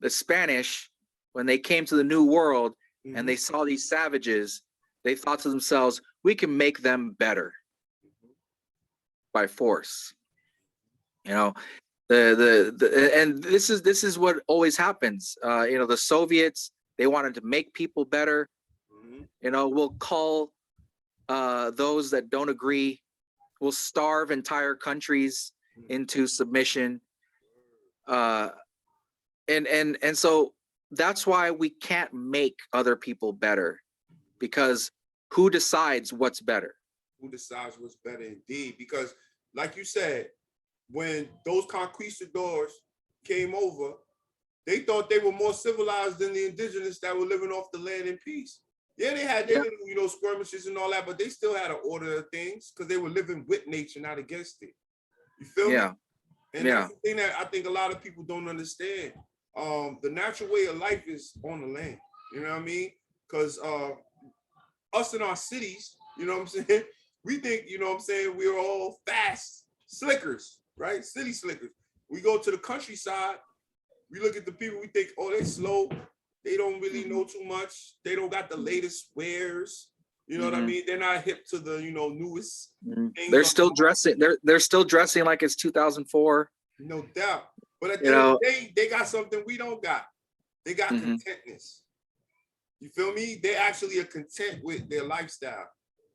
the Spanish, when they came to the New World and they saw these savages, they thought to themselves, we can make them better by force. And this is what always happens. The Soviets, they wanted to make people better. We'll call those that don't agree, we'll starve entire countries into submission. And so that's why we can't make other people better, because who decides what's better? Who decides what's better, indeed? Because like you said, when those conquistadors came over, they thought they were more civilized than the indigenous that were living off the land in peace. Yeah, they had their little, you know, skirmishes and all that, but they still had an order of things because they were living with nature, not against it. You feel me? And that's the thing that I think a lot of people don't understand. The natural way of life is on the land. You know what I mean? Because us in our cities, you know what I'm saying? We think, you know what I'm saying, we're all fast slickers, right? City slickers. We go to the countryside, we look at the people, we think, oh, they're slow. They don't really know too much. They don't got the latest wares. You know what I mean? They're not hip to the, you know, newest things. They're still dressing. They're still dressing like it's 2004. No doubt. But at the end of the day, they got something we don't got. They got contentness. You feel me? They actually are content with their lifestyle.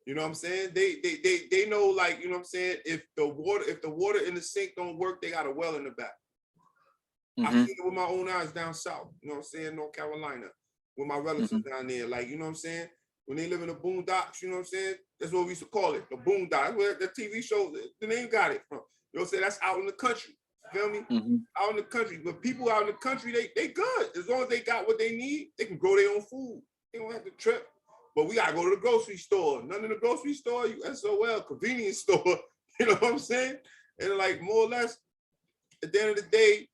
You know what I'm saying? They know, like, you know what I'm saying, if the water in the sink don't work, they got a well in the back. I've seen it with my own eyes down south, you know what I'm saying, North Carolina, with my relatives down there. Like, you know what I'm saying? When they live in the boondocks, you know what I'm saying? That's what we used to call it, the boondocks. Where the TV show, the name got it from. You know what I'm saying? That's out in the country. You feel me? Out in the country. But people out in the country, they good. As long as they got what they need, they can grow their own food. They don't have to trip. But we gotta go to the grocery store. None in the grocery store, you SOL, convenience store. You know what I'm saying? And like, more or less, at the end of the day,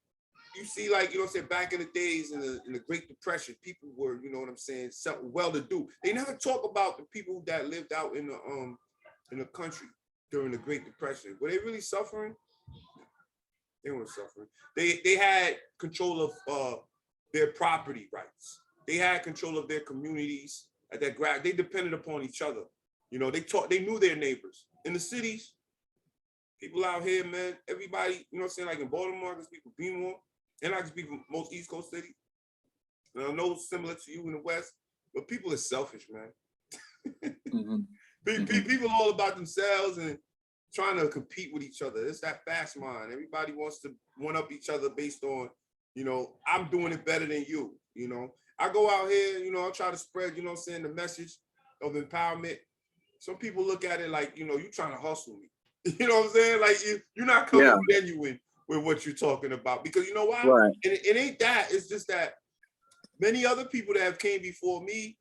you see, like, you know what I'm saying, back in the days in the Great Depression, people were, you know what I'm saying, something well-to-do. They never talk about the people that lived out in the country during the Great Depression. Were they really suffering? They weren't suffering. They had control of their property rights. They had control of their communities. At that they depended upon each other. You know, they knew their neighbors. In the cities, people out here, man, everybody, you know what I'm saying, like in Baltimore, I can speak for Beemore, and I can speak for most East Coast cities. And I know it's similar to you in the West, but people are selfish, man. People are all about themselves and trying to compete with each other. It's that fast mind. Everybody wants to one up each other based on, you know, I'm doing it better than you, you know. I go out here, you know, I try to spread, you know what I'm saying, the message of empowerment. Some people look at it like, you know, you trying to hustle me. You know what I'm saying? Like, you're not coming genuine with what you're talking about. Because you know why? Right. It ain't that. It's just that many other people that have came before me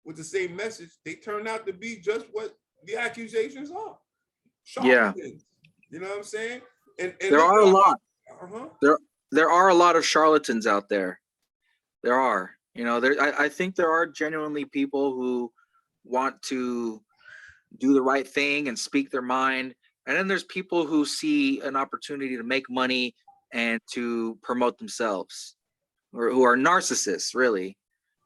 with the same message, they turned out to be just what the accusations are. Charlatans. You know what I'm saying? And there are a lot. There are a lot of charlatans out there. There are. You know, I think there are genuinely people who want to do the right thing and speak their mind. And then there's people who see an opportunity to make money and to promote themselves, or who are narcissists, really,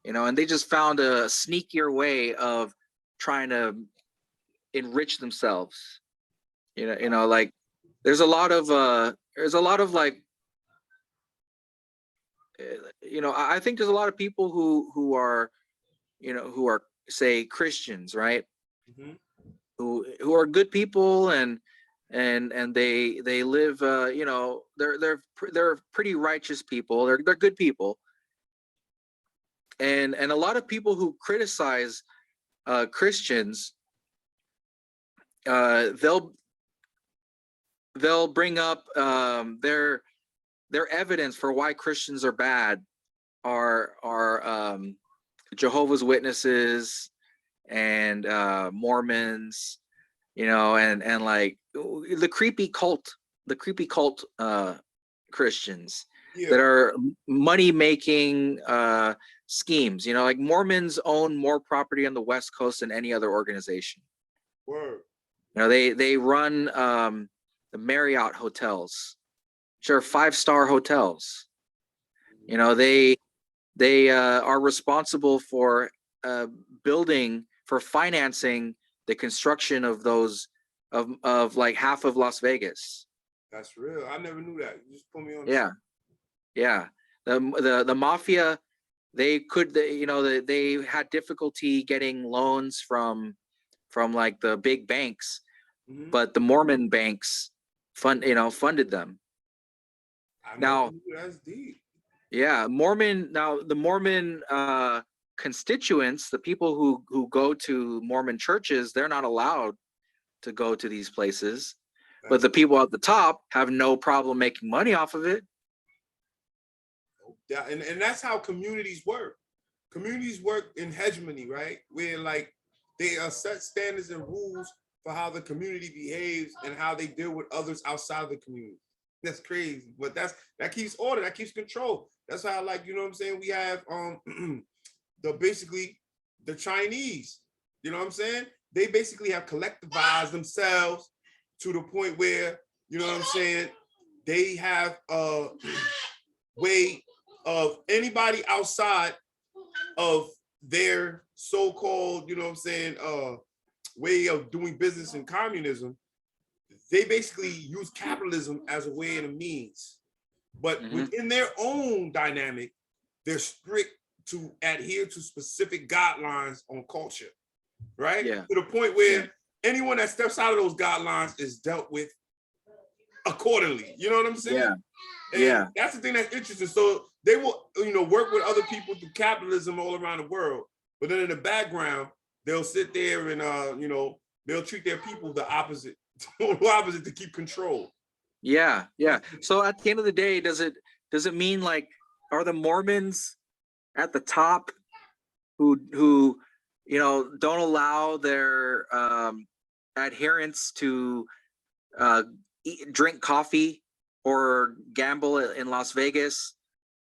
you know, and they just found a sneakier way of trying to enrich themselves. You know, like there's a lot of like, you know, I think there's a lot of people who are, you know, who are, say, Christians, right? Who are good people and they live, you know, they're pretty righteous people. They're good people. And a lot of people who criticize Christians, they'll bring up their evidence for why Christians are bad are Jehovah's Witnesses and Mormons, you know, and like the creepy cult Christians that are money making schemes. You know, like Mormons own more property on the West Coast than any other organization. Word. You know, they run the Marriott hotels, which are 5-star hotels. You know, they are responsible for financing the construction of those of like half of Las Vegas. That's real. I never knew that. You just put me on. Yeah. The mafia, they had difficulty getting loans from like the big banks, but the Mormon banks funded them. Now that's deep. Yeah, the Mormon constituents, the people who go to Mormon churches, they're not allowed to go to these places. But the people at the top have no problem making money off of it. No Yeah, and that's how communities work. Communities work in hegemony, right? Where like they set standards and rules for how the community behaves and how they deal with others outside of the community. That's crazy, but that keeps order, that keeps control. That's how, like, you know what I'm saying, we have the basically the Chinese, you know what I'm saying? They basically have collectivized themselves to the point where, you know what I'm saying, they have a way of anybody outside of their so-called, you know what I'm saying, way of doing business in communism. They basically use capitalism as a way and a means. But within their own dynamic, they're strict to adhere to specific guidelines on culture, right? Yeah. To the point where anyone that steps out of those guidelines is dealt with accordingly. You know what I'm saying? Yeah. And that's the thing that's interesting. So they will, you know, work with other people through capitalism all around the world. But then in the background, they'll sit there and, you know, they'll treat their people the opposite, opposite to keep control. Yeah. So at the end of the day, does it mean like, are the Mormons at the top who you know don't allow their adherents to drink coffee or gamble in Las Vegas,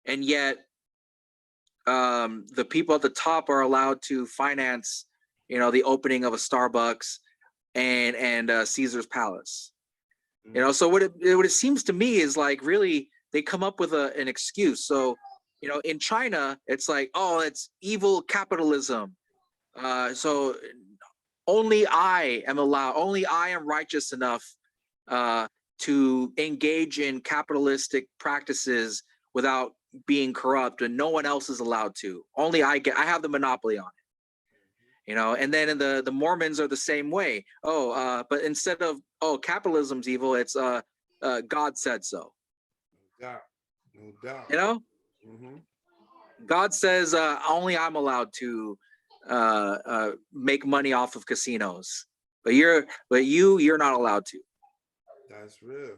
and yet the people at the top are allowed to finance, you know, the opening of a Starbucks and Caesar's Palace? You know, so what it seems to me is like, really, they come up with an excuse. So, you know, in China, it's like, oh, it's evil capitalism. So only I am righteous enough to engage in capitalistic practices without being corrupt, and no one else is allowed to. Only I have the monopoly on it. You know, and then the Mormons are the same way. But instead of capitalism's evil, it's God said so. No doubt. You know, God says only I'm allowed to make money off of casinos, but you're not allowed to. That's real.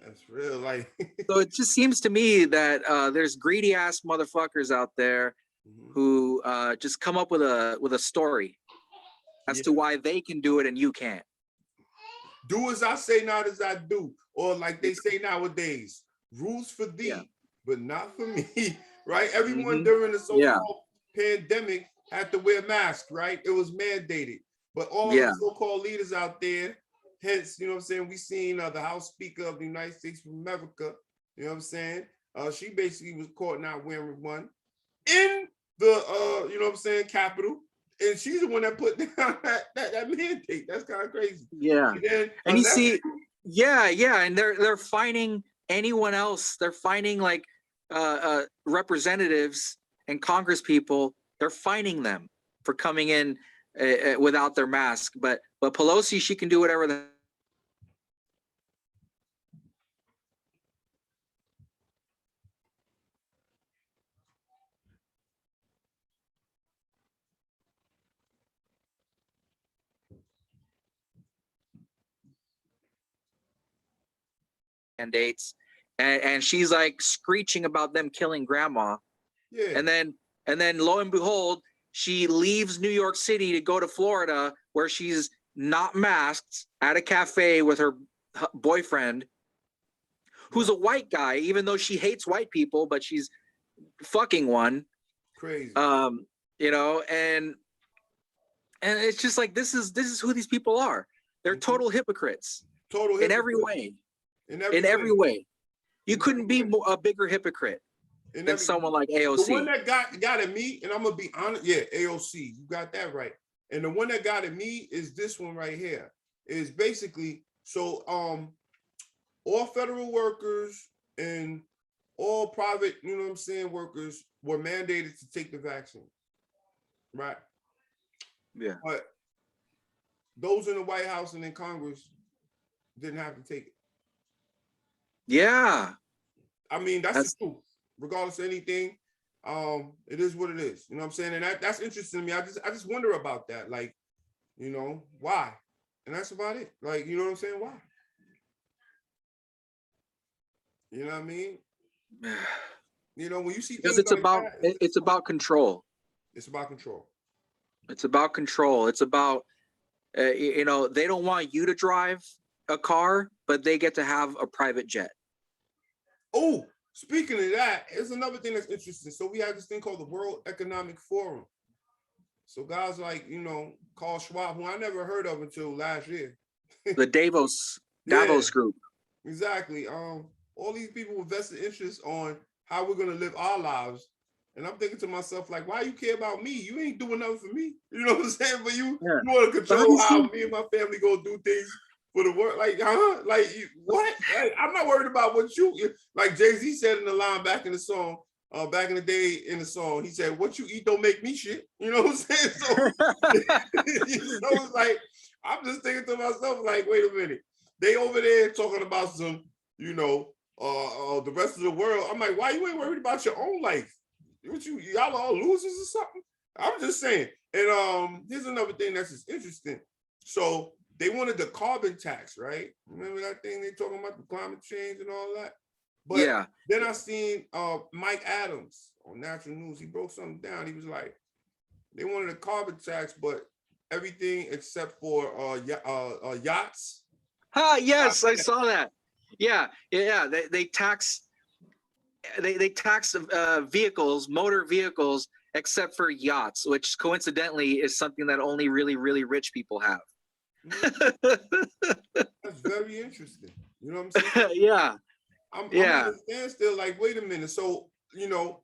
That's real. Like, so it just seems to me that there's greedy ass motherfuckers out there who just come up with a story as to why they can do it and you can't. Do as I say, not as I do. Or like they say nowadays, rules for thee, but not for me, right? Everyone during the so-called pandemic had to wear masks, right? It was mandated. But all of the so-called leaders out there, hence, you know what I'm saying, we seen the House Speaker of the United States of America, you know what I'm saying? She basically was caught not wearing one in the, you know what I'm saying, Capitol. And she's the one that put down that mandate. That's kind of crazy. Yeah. And you see, and they're fining anyone else. They're fining like representatives and Congress people. They're fining them for coming in without their mask. But Pelosi, she can do whatever the mandates, and she's like screeching about them killing grandma. And then lo and behold, she leaves New York City to go to Florida, where she's not masked at a cafe with her boyfriend, who's a white guy, even though she hates white people, but she's fucking one. Crazy. You know, and it's just like, this is who these people are. They're total hypocrites. In every way. In every way. You couldn't be a bigger hypocrite than someone like AOC. The one that got at me, and I'm gonna be honest, AOC, you got that right. And the one that got at me is this one right here. Is basically, so all federal workers and all private, you know what I'm saying, workers were mandated to take the vaccine. Right? Yeah. But those in the White House and in Congress didn't have to take it. Yeah. I mean, that's the truth. Regardless of anything, it is what it is. You know what I'm saying? And that's interesting to me. I just wonder about that. Like, you know, why? And that's about it. Like, you know what I'm saying? Why? You know what I mean? You know, when you see Because things like that, it's about control. it's about control. It's about control. It's about you know, they don't want you to drive a car, but they get to have a private jet. Oh, speaking of that, it's another thing that's interesting. So we have this thing called the World Economic Forum. So guys like, you know, Carl Schwab, who I never heard of until last year. The Davos group. Exactly. All these people with vested interest on how we're gonna live our lives. And I'm thinking to myself, like, why you care about me? You ain't doing nothing for me. You know what I'm saying? But you want to control how me and my family go do things for the work. Like, huh? Like, what? Like, I'm not worried about what you, like Jay-Z said in the line back in the song, back in the day in the song, he said, what you eat don't make me shit. You know what I'm saying? So, so it's like, I'm just thinking to myself, like, wait a minute. They over there talking about some, you know, the rest of the world. I'm like, why you ain't worried about your own life? What y'all all losers or something? I'm just saying. And here's another thing that's just interesting. So they wanted the carbon tax, right? Remember that thing they talking about, the climate change and all that? But then I seen Mike Adams on Natural News. He broke something down. He was like, they wanted a carbon tax, but everything except for yachts. Yes, I saw that. Yeah. They tax vehicles, motor vehicles, except for yachts, which coincidentally is something that only really, really rich people have. That's very interesting. You know what I'm saying? Yeah. I'm at a standstill, like, wait a minute. So, you know,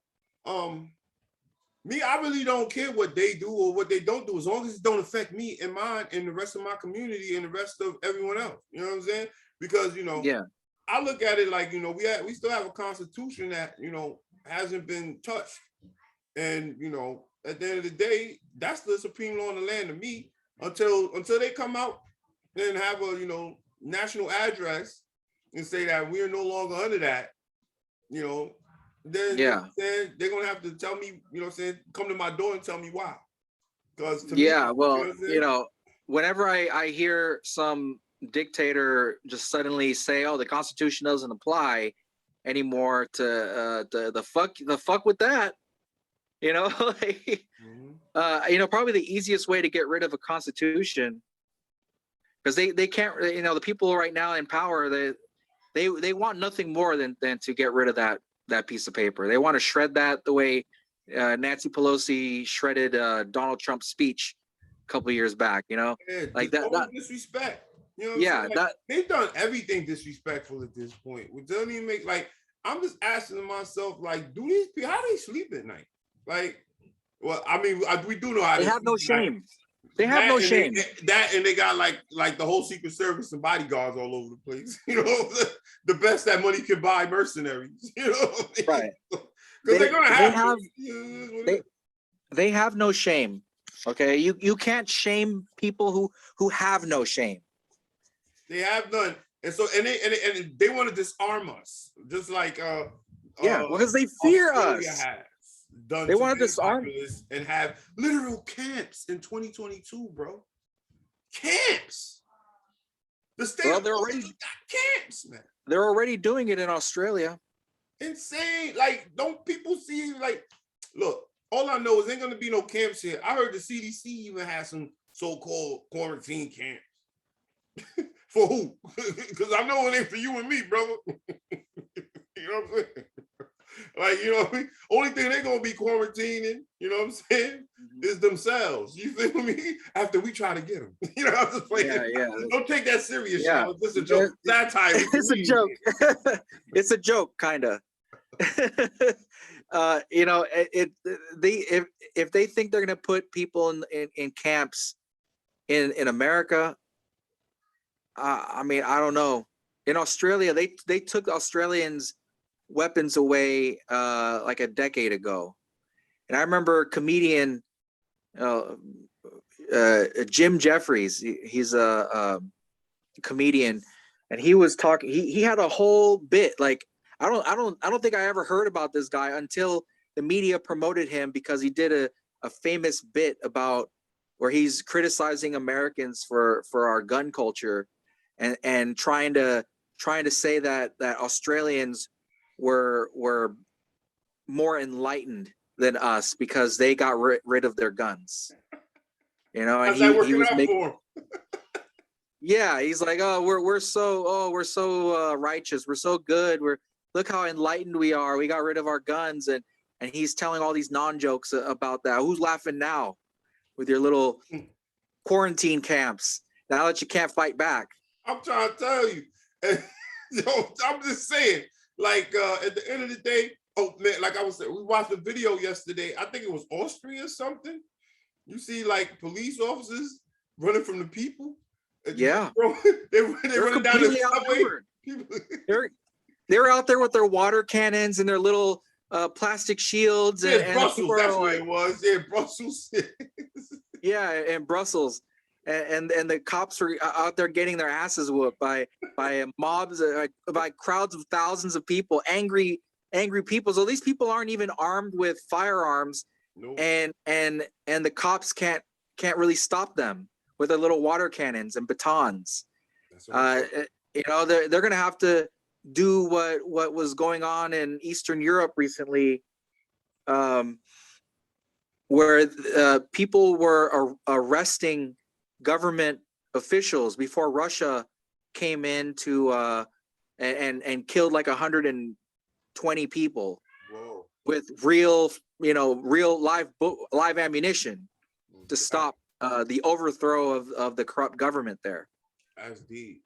me, I really don't care what they do or what they don't do, as long as it don't affect me and mine and the rest of my community and the rest of everyone else. You know what I'm saying? Because, you know, I look at it like, you know, we still have a constitution that, you know, hasn't been touched. And, you know, at the end of the day, that's the supreme law in the land to me until they come out and have a, you know, national address and say that we're no longer under that, you know, then they're going to have to tell me, you know what I'm saying, come to my door and tell me why. Because to me, well, you know, whenever I hear some dictator just suddenly say, "Oh, the Constitution doesn't apply anymore," to the fuck with that, you know, like, you know, probably the easiest way to get rid of a constitution, because they can't, you know, the people right now in power, they want nothing more than to get rid of that piece of paper. They want to shred that the way Nancy Pelosi shredded Donald Trump's speech a couple of years back, you know, like that disrespect. You know what I'm saying? Like, they've done everything disrespectful at this point. Which doesn't even make, like, I'm just asking myself, like, do these people, how do they sleep at night? Like, well, I mean, we do know how they have no shame. They have no shame. And they got like the whole Secret Service and bodyguards all over the place. You know, the best that money can buy mercenaries. You know, right? Because they're gonna have. They have no shame. Okay, you can't shame people who have no shame. They have none, and so and they want to disarm us, just like because they fear Australia us. has done. They want to disarm and have literal camps in 2022, bro. Camps. The state of they're already camps, man. They're already doing it in Australia. Insane. Like, don't people see, like, look, all I know is ain't gonna be no camps here. I heard the CDC even has some so-called quarantine camps. For who? Because I know it ain't for you and me, brother. You know what I'm saying? Like, you know, only thing they're gonna be quarantining, you know what I'm saying, is themselves. You feel me? After we try to get them. You know, I'm just playing. Don't take that serious, y'all. It's just a joke. Satire. It's a joke. It's a joke, kind of. You know, if they think they're gonna put people in camps in America, I mean, I don't know. In Australia, they took Australians' weapons away like a decade ago, and I remember comedian Jim Jeffries. He's a comedian, and he was talking. He had a whole bit. Like, I don't think I ever heard about this guy until the media promoted him, because he did a famous bit about where he's criticizing Americans for our gun culture, and trying to say that Australians were more enlightened than us because they got rid of their guns. You know, and how's that he working was out making. for him? Yeah, he's like, oh, we're so righteous, we're so good, look how enlightened we are. We got rid of our guns, and he's telling all these non-jokes about that. Who's laughing now with your little quarantine camps now that you can't fight back? I'm trying to tell you. Yo, I'm just saying, like at the end of the day, oh man, like I was saying, we watched a video yesterday. I think it was Austria or something. You see like police officers running from the people. Yeah, they're running down the completely subway. outnumbered. They're out there with their water cannons and their little plastic shields. Yeah, And Brussels, people that's are where like, it was. Yeah, Brussels. yeah, in Brussels, and the cops are out there getting their asses whooped by mobs, by crowds of thousands of people, angry people. So these people aren't even armed with firearms, Nope. and the cops can't really stop them with their little water cannons and batons. You know, they're gonna have to do what was going on in Eastern Europe recently, where people were arresting government officials before Russia came in to and killed like 120 people. Whoa. With real live ammunition to stop the overthrow of the corrupt government there. That's deep.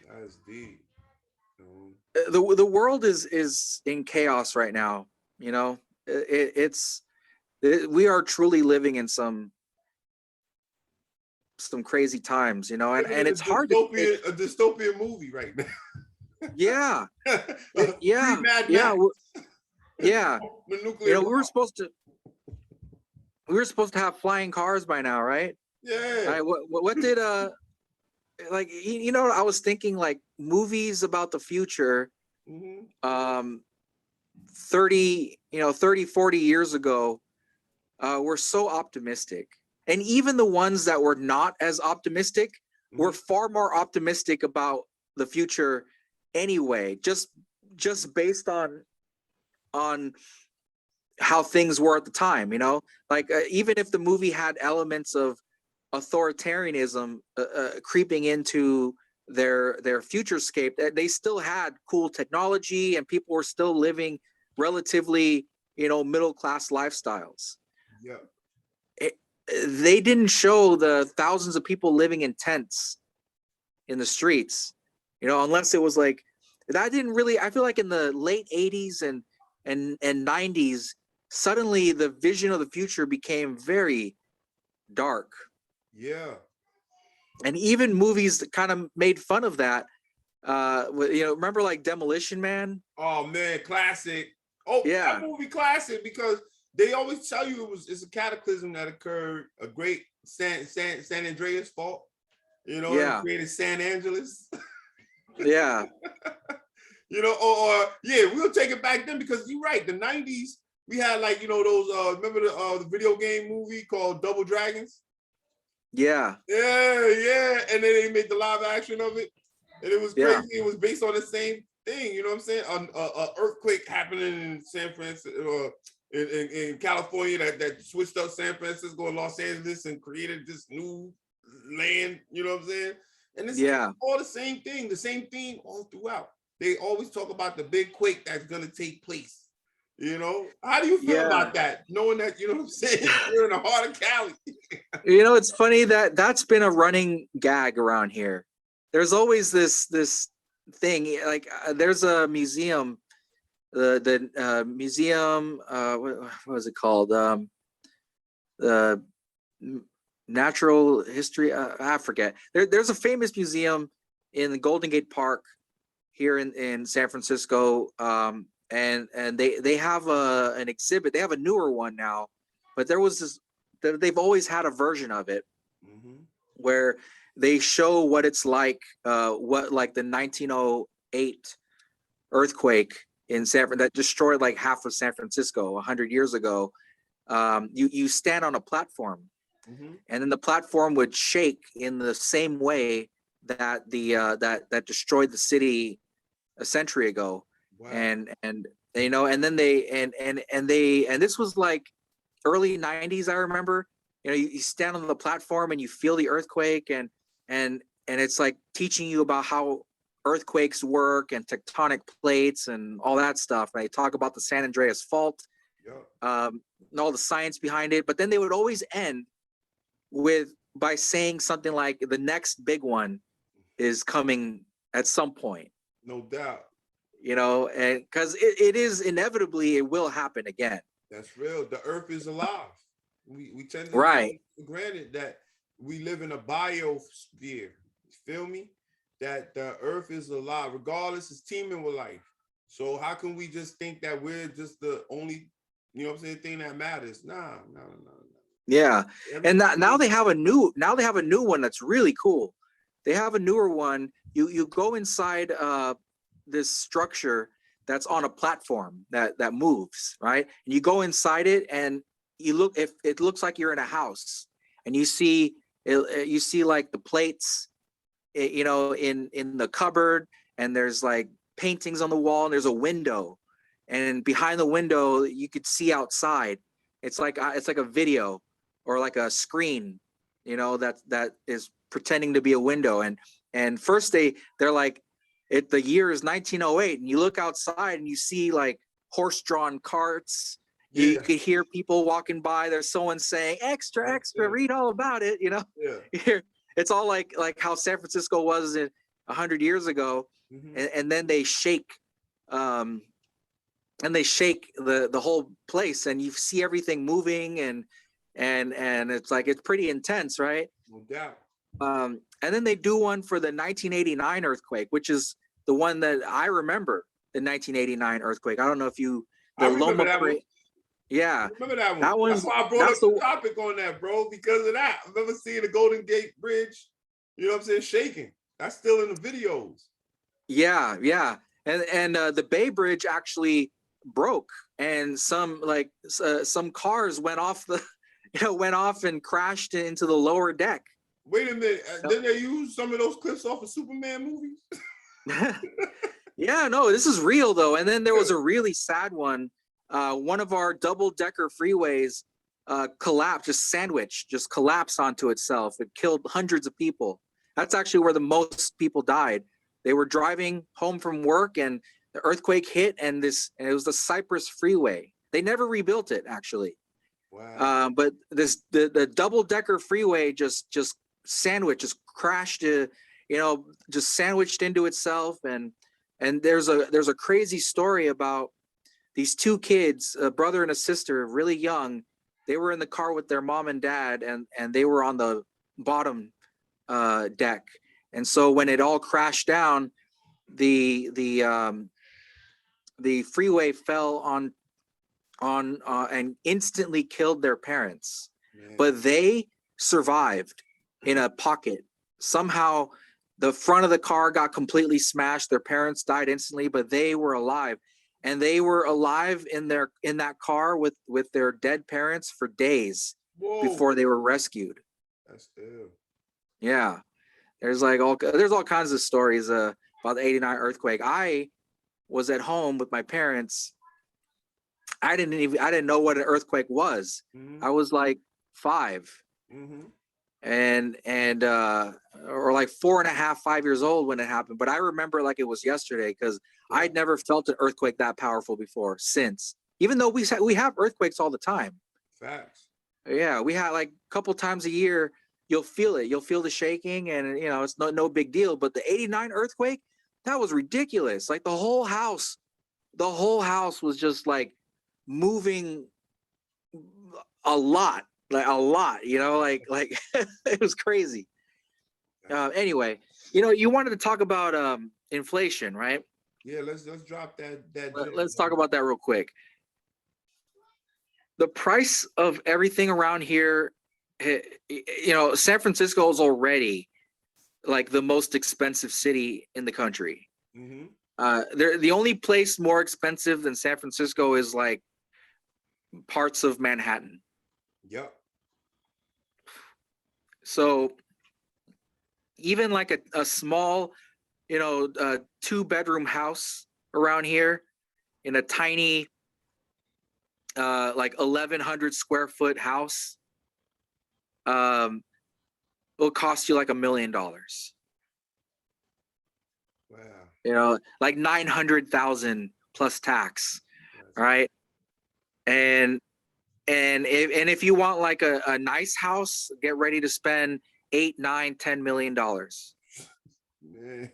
That's deep. The world is in chaos right now. You know, we are truly living in some crazy times. You know, and it's hard to a dystopian movie right now. Yeah, yeah, yeah. The nuclear. You know, we were supposed to have flying cars by now, right? Yeah. What did like, you know, I was thinking like movies about the future, 30, 40 years ago, were so optimistic. And even the ones that were not as optimistic were far more optimistic about the future anyway, just based on how things were at the time, you know, like even if the movie had elements of authoritarianism creeping into their futurescape, they still had cool technology and people were still living relatively, you know, middle-class lifestyles. Yeah. They didn't show the thousands of people living in tents in the streets, you know, unless it was like, that didn't really, I feel like in the late 80s and 90s, suddenly the vision of the future became very dark. Yeah. And even movies that kind of made fun of that. You know, remember like Demolition Man? Oh man, classic. Oh yeah, that movie classic, because they always tell you it's a cataclysm that occurred, a great San Andreas fault. You know, it created San Angeles. Yeah. You know, or yeah, we'll take it back then, because you're right. The 90s, we had like, you know, those remember the video game movie called Double Dragons? Yeah. Yeah. And then they made the live action of it. And it was crazy. It was based on the same thing, you know what I'm saying? An earthquake happening in San Francisco, in California, that switched up San Francisco and Los Angeles and created this new land, you know what I'm saying? And it's all the same thing, the same theme all throughout. They always talk about the big quake that's gonna take place. You know, how do you feel about that? Knowing that, you know what I'm saying, you're in the heart of Cali. You know, it's funny that's been a running gag around here. There's always this thing, like there's a museum, the museum, what was it called? The natural history, I forget. There's a famous museum in the Golden Gate Park here in San Francisco, and they have an exhibit. They have a newer one now, but there was this, they've always had a version of it where they show what it's like, what like the 1908 earthquake in that destroyed like half of San Francisco 100 years ago. You stand on a platform, and then the platform would shake in the same way that that destroyed the city a century ago. Wow. And you know, and then they and this was like early 90s, I remember. You know, you stand on the platform and you feel the earthquake, and it's like teaching you about how earthquakes work and tectonic plates and all that stuff. And they talk about the San Andreas fault, Yeah. and all the science behind it. But then they would always end by saying something like the next big one is coming at some point. No doubt. You know, and because it is inevitably, it will happen again. That's real. The earth is alive. We tend to Right. take for granted that we live in a biosphere. You feel me? That the earth is alive, regardless, it's teeming with life. So how can we just think that we're just the only, you know what I'm saying, thing that matters? Nah. Yeah. And Everybody now they have a new one that's really cool. They have a newer one. You go inside this structure that's on a platform that moves, right? And you go inside it and you look, if it looks like you're in a house, and you see like the plates, you know, in the cupboard, and there's like paintings on the wall, and there's a window, and behind the window you could see outside. It's like a video or like a screen, you know, that is pretending to be a window. And first they're like, the year is 1908, and you look outside and you see like horse-drawn carts. Yeah. You could hear people walking by. There's someone saying, extra, extra, read all about it, you know. Yeah. It's all like how San Francisco was 100 years ago. Mm-hmm. And then they shake the whole place, and you see everything moving, and it's like, it's pretty intense, right? No doubt. And then they do one for the 1989 earthquake, which is the one that I remember, the 1989 earthquake. I don't know if you, I remember that one. Yeah. I remember that one. That one's, that's why I brought up the topic on that, bro, because of that. I remember seeing the Golden Gate Bridge, you know what I'm saying, shaking. That's still in the videos. Yeah. And the Bay Bridge actually broke, and some cars went off and crashed into the lower deck. Wait a minute. Didn't they use some of those clips off of Superman movies? Yeah, no, this is real though. And then there was a really sad one. One of our double-decker freeways collapsed, just collapsed onto itself. It killed hundreds of people. That's actually where the most people died. They were driving home from work, and the earthquake hit, and it was the Cypress Freeway. They never rebuilt it, actually. Wow. But the double-decker freeway just crashed, just sandwiched into itself. And there's a crazy story about these two kids, a brother and a sister, really young. They were in the car with their mom and dad, and they were on the bottom deck. And so when it all crashed down, the freeway fell on and instantly killed their parents. Man. But they survived in a pocket. Somehow the front of the car got completely smashed. Their parents died instantly, but they were alive. And they were alive in that car with their dead parents for days. Whoa. Before they were rescued. That's ill. Yeah. There's all kinds of stories about the 89 earthquake. I was at home with my parents. I didn't know what an earthquake was. Mm-hmm. I was like 5. Mm-hmm. And or like 4.5, 5 years old when it happened. But I remember like it was yesterday, because I'd never felt an earthquake that powerful before since. Even though we have earthquakes all the time. Facts. Yeah, we had like a couple times a year. You'll feel it. You'll feel the shaking, and it's no big deal. But the 89 earthquake, that was ridiculous. Like the whole house was just like moving a lot, like it was crazy. Anyway, you wanted to talk about inflation, right? Yeah, let's drop that. Let's talk about that real quick. The price of everything around here, San Francisco is already like the most expensive city in the country. Mm-hmm. The only place more expensive than San Francisco is like parts of Manhattan. Yep. So even like a small, 2-bedroom house around here in a tiny, like 1,100 square foot house, it'll cost you like $1 million. Wow. You know, like 900,000 plus tax, That's right? And if you want like a nice house, get ready to spend $8, $9, $10 million. man.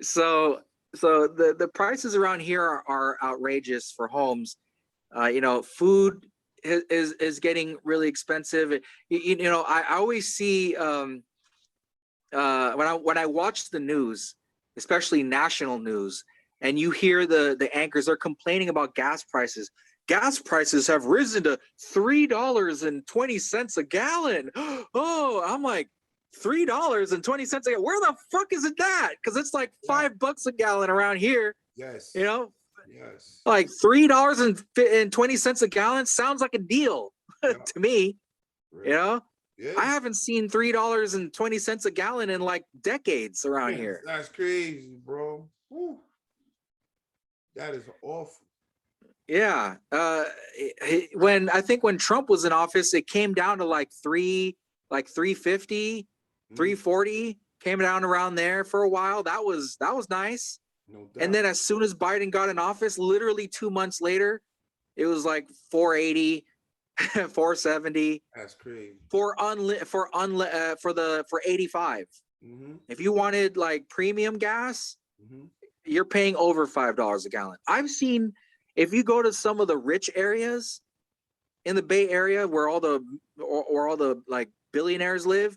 So the prices around here are outrageous for homes. You know, food is getting really expensive. You know, I always see when I watch the news, especially national news, and you hear the anchors are complaining about gas prices. Gas prices have risen to $3.20 a gallon. Oh, I'm like, $3.20 a gallon. Where the fuck is it that? Because it's like $5 a gallon around here. Yes. You know, yes. like $3.20 a gallon sounds like a deal to me. Right. You know, Yeah. I haven't seen $3.20 a gallon in like decades around here. That's crazy, bro. Woo. That is awful. Yeah. When I think when Trump was in office, it came down to like 350, 340, came down around there for a while. That was nice. No doubt. And then as soon as Biden got in office, literally 2 months later, it was like 480, 470. That's crazy. For 85. If you wanted like premium gas, you're paying over $5 a gallon. I've seen, if you go to some of the rich areas in the Bay Area where all the like billionaires live,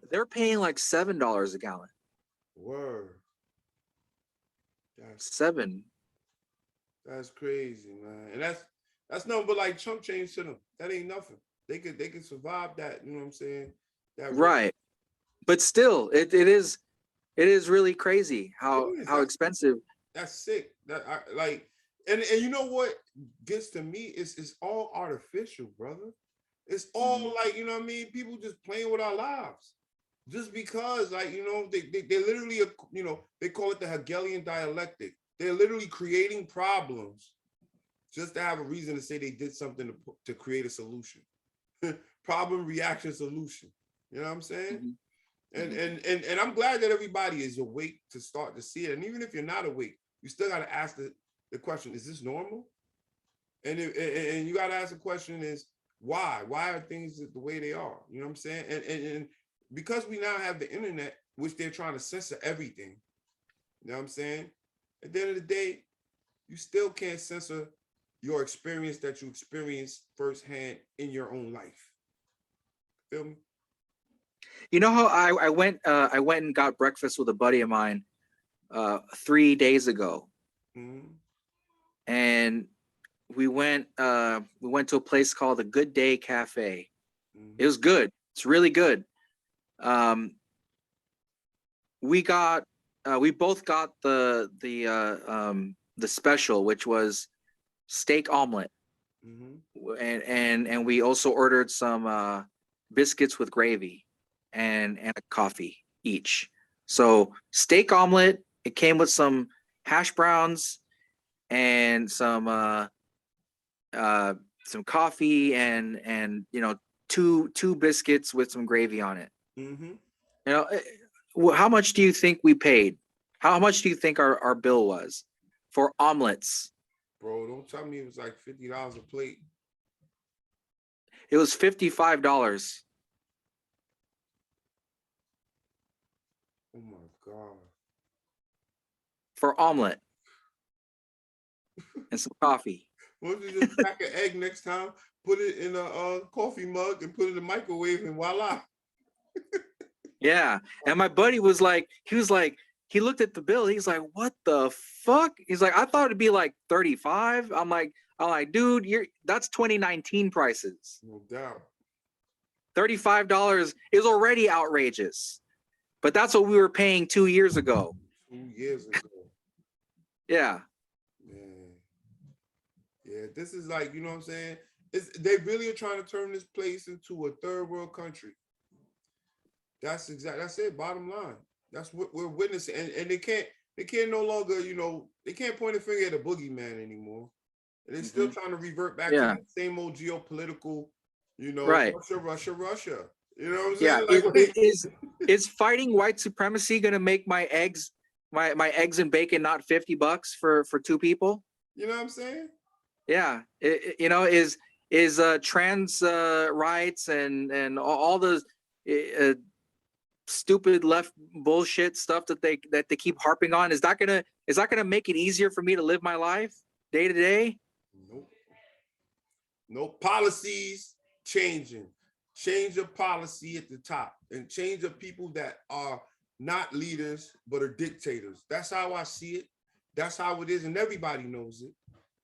they're paying like $7 a gallon. Word. $7. That's crazy, man. And that's nothing but like chump change to them. That ain't nothing. They could survive that. You know what I'm saying? That right. But still, it is really crazy how expensive. That's sick. That I like, and you know what gets to me is it's all artificial, brother. It's all like, you know what I mean? People just playing with our lives. Just because, like, you know, they literally, you know, they call it the Hegelian dialectic. They're literally creating problems just to have a reason to say they did something to create a solution. Problem, reaction, solution. You know what I'm saying? And I'm glad that everybody is awake to start to see it. And even if you're not awake, you still got to ask the question, is this normal? And you got to ask the question is, why? Why are things the way they are? You know what I'm saying? And because we now have the internet, which they're trying to censor everything, you know what I'm saying? At the end of the day, you still can't censor your experience that you experience firsthand in your own life. Feel me? You know how I went and got breakfast with a buddy of mine 3 days ago. And we went to a place called the Good Day Cafe. It was good. It's really good. We both got the special, which was steak omelet. And we also ordered some biscuits with gravy and a coffee each. So steak omelet, it came with some hash browns and some coffee and you know, two biscuits with some gravy on it. You know, how much do you think we paid? How much do you think our bill was for omelets? Bro, don't tell me it was like $50 a plate. It was $55. Oh my God. For omelet and some coffee. Why don't you just pack an egg next time, put it in a coffee mug and put it in the microwave and voila. Yeah. And my buddy was like, he looked at the bill. He's like, what the fuck? He's like, I thought it'd be like 35. I'm like, dude, that's 2019 prices. No doubt. $35 is already outrageous. But that's what we were paying 2 years ago. 2 years ago. Yeah. Man. Yeah, this is like, you know what I'm saying? They really are trying to turn this place into a third world country. That's it, bottom line. That's what we're witnessing. And they can't, They can't no longer, you know, they can't point a finger at a boogeyman anymore. And they're still trying to revert back to that same old geopolitical, you know, Right. Russia. You know what I'm Yeah. saying? Like, Is fighting white supremacy gonna make my eggs and bacon not $50 for two people? you know what I'm saying? Yeah. You know, is trans rights and all the uh, stupid left bullshit stuff that they keep harping on, is that gonna make it easier for me to live my life day to day? Nope. No policies changing. Change of policy at the top and change of people that are not leaders but are dictators. That's how I see it. That's how it is, and everybody knows it.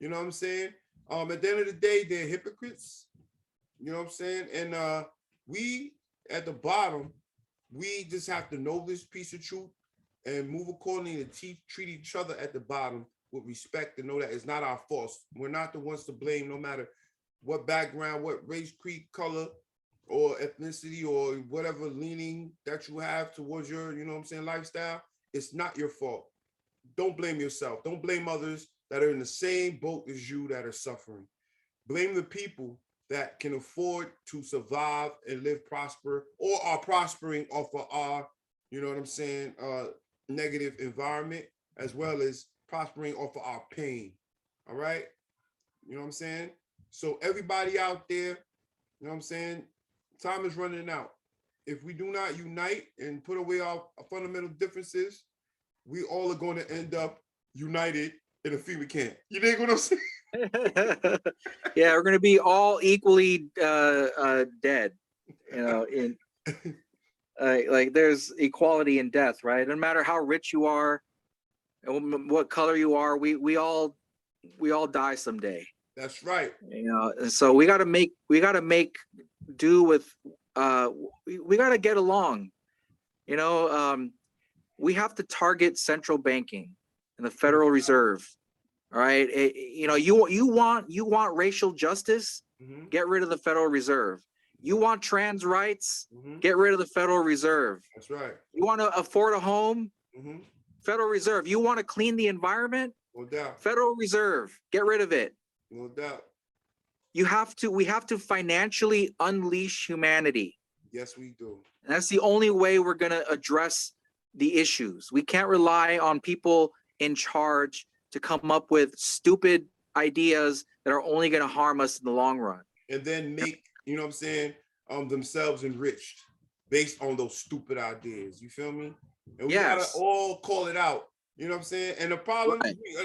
You know what I'm saying? At the end of the day, they're hypocrites. You know what I'm saying? And we at the bottom, we just have to know this piece of truth and move accordingly to treat each other at the bottom with respect, to know that it's not our fault. We're not the ones to blame, no matter what background, what race, creed, color, or ethnicity, or whatever leaning that you have towards your, you know what I'm saying, lifestyle. It's not your fault. Don't blame yourself. Don't blame others that are in the same boat as you that are suffering. Blame the people that can afford to survive and live prosper, or are prospering off of our, you know what I'm saying, negative environment, as well as prospering off of our pain. All right. You know what I'm saying? So everybody out there, you know what I'm saying? Time is running out. If we do not unite and put away our fundamental differences, we all are going to end up united in a FEMA camp. You dig what I'm saying? Yeah, we're gonna be all equally dead. You know, in like there's equality in death, right? No matter how rich you are, and what color you are, we all die someday. That's right. You know, and so we got to make do with we got to get along. You know, we have to target central banking and the Federal Reserve. All right, you know, you want racial justice, get rid of the Federal Reserve. You want trans rights, get rid of the Federal Reserve. That's right. You want to afford a home, Federal Reserve. You want to clean the environment, no doubt. Federal Reserve, get rid of it. No doubt. We have to financially unleash humanity. Yes, we do. And that's the only way we're going to address the issues. We can't rely on people in charge to come up with stupid ideas that are only going to harm us in the long run. And then make, you know what I'm saying, themselves enriched based on those stupid ideas. You feel me? And we gotta all call it out. You know what I'm saying? And the problem,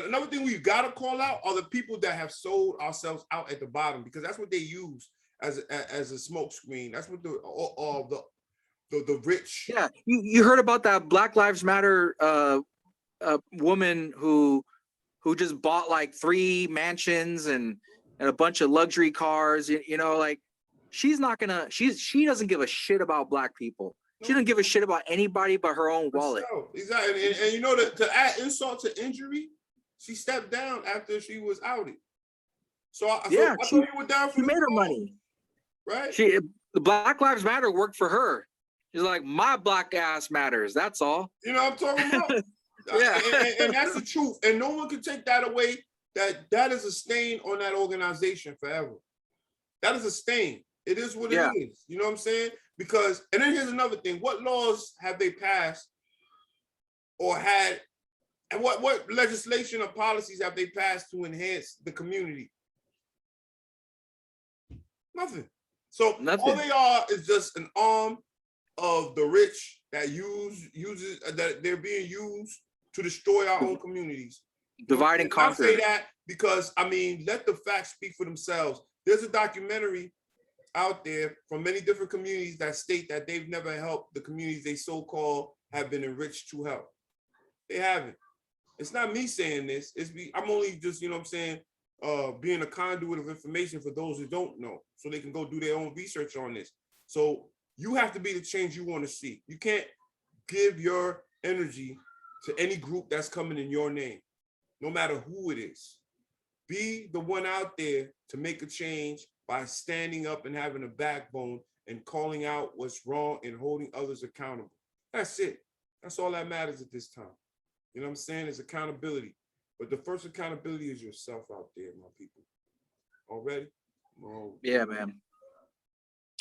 another thing we gotta call out are the people that have sold ourselves out at the bottom, because that's what they use as a smoke screen. That's what the rich. Yeah, you heard about that Black Lives Matter woman who just bought like 3 mansions and a bunch of luxury cars. You know, like she doesn't give a shit about Black people. She doesn't give a shit about anybody but her own wallet. Exactly. And you know, to add insult to injury, she stepped down after she was outed. So I thought you were down for she made her money. Right? The Black Lives Matter worked for her. She's like, my black ass matters. That's all. You know what I'm talking about? Yeah. And that's the truth. And no one can take that away. That is a stain on that organization forever. That is a stain. It is what it is. You know what I'm saying? Because, and then here's another thing. What laws have they passed or had, and what legislation or policies have they passed to enhance the community? Nothing. So all they are is just an arm of the rich that uses that they're being used to destroy our own communities. Divide and conquer. I say that because, I mean, let the facts speak for themselves. There's a documentary out there from many different communities that state that they've never helped the communities they so-called have been enriched to help. They haven't. It's not me saying this. I'm only just, you know what I'm saying, being a conduit of information for those who don't know, so they can go do their own research on this. So you have to be the change you want to see. You can't give your energy to any group that's coming in your name, no matter who it is. Be the one out there to make a change by standing up and having a backbone and calling out what's wrong and holding others accountable. That's it. That's all that matters at this time. You know what I'm saying? It's accountability. But the first accountability is yourself out there, my people. Already? Oh. Yeah, man.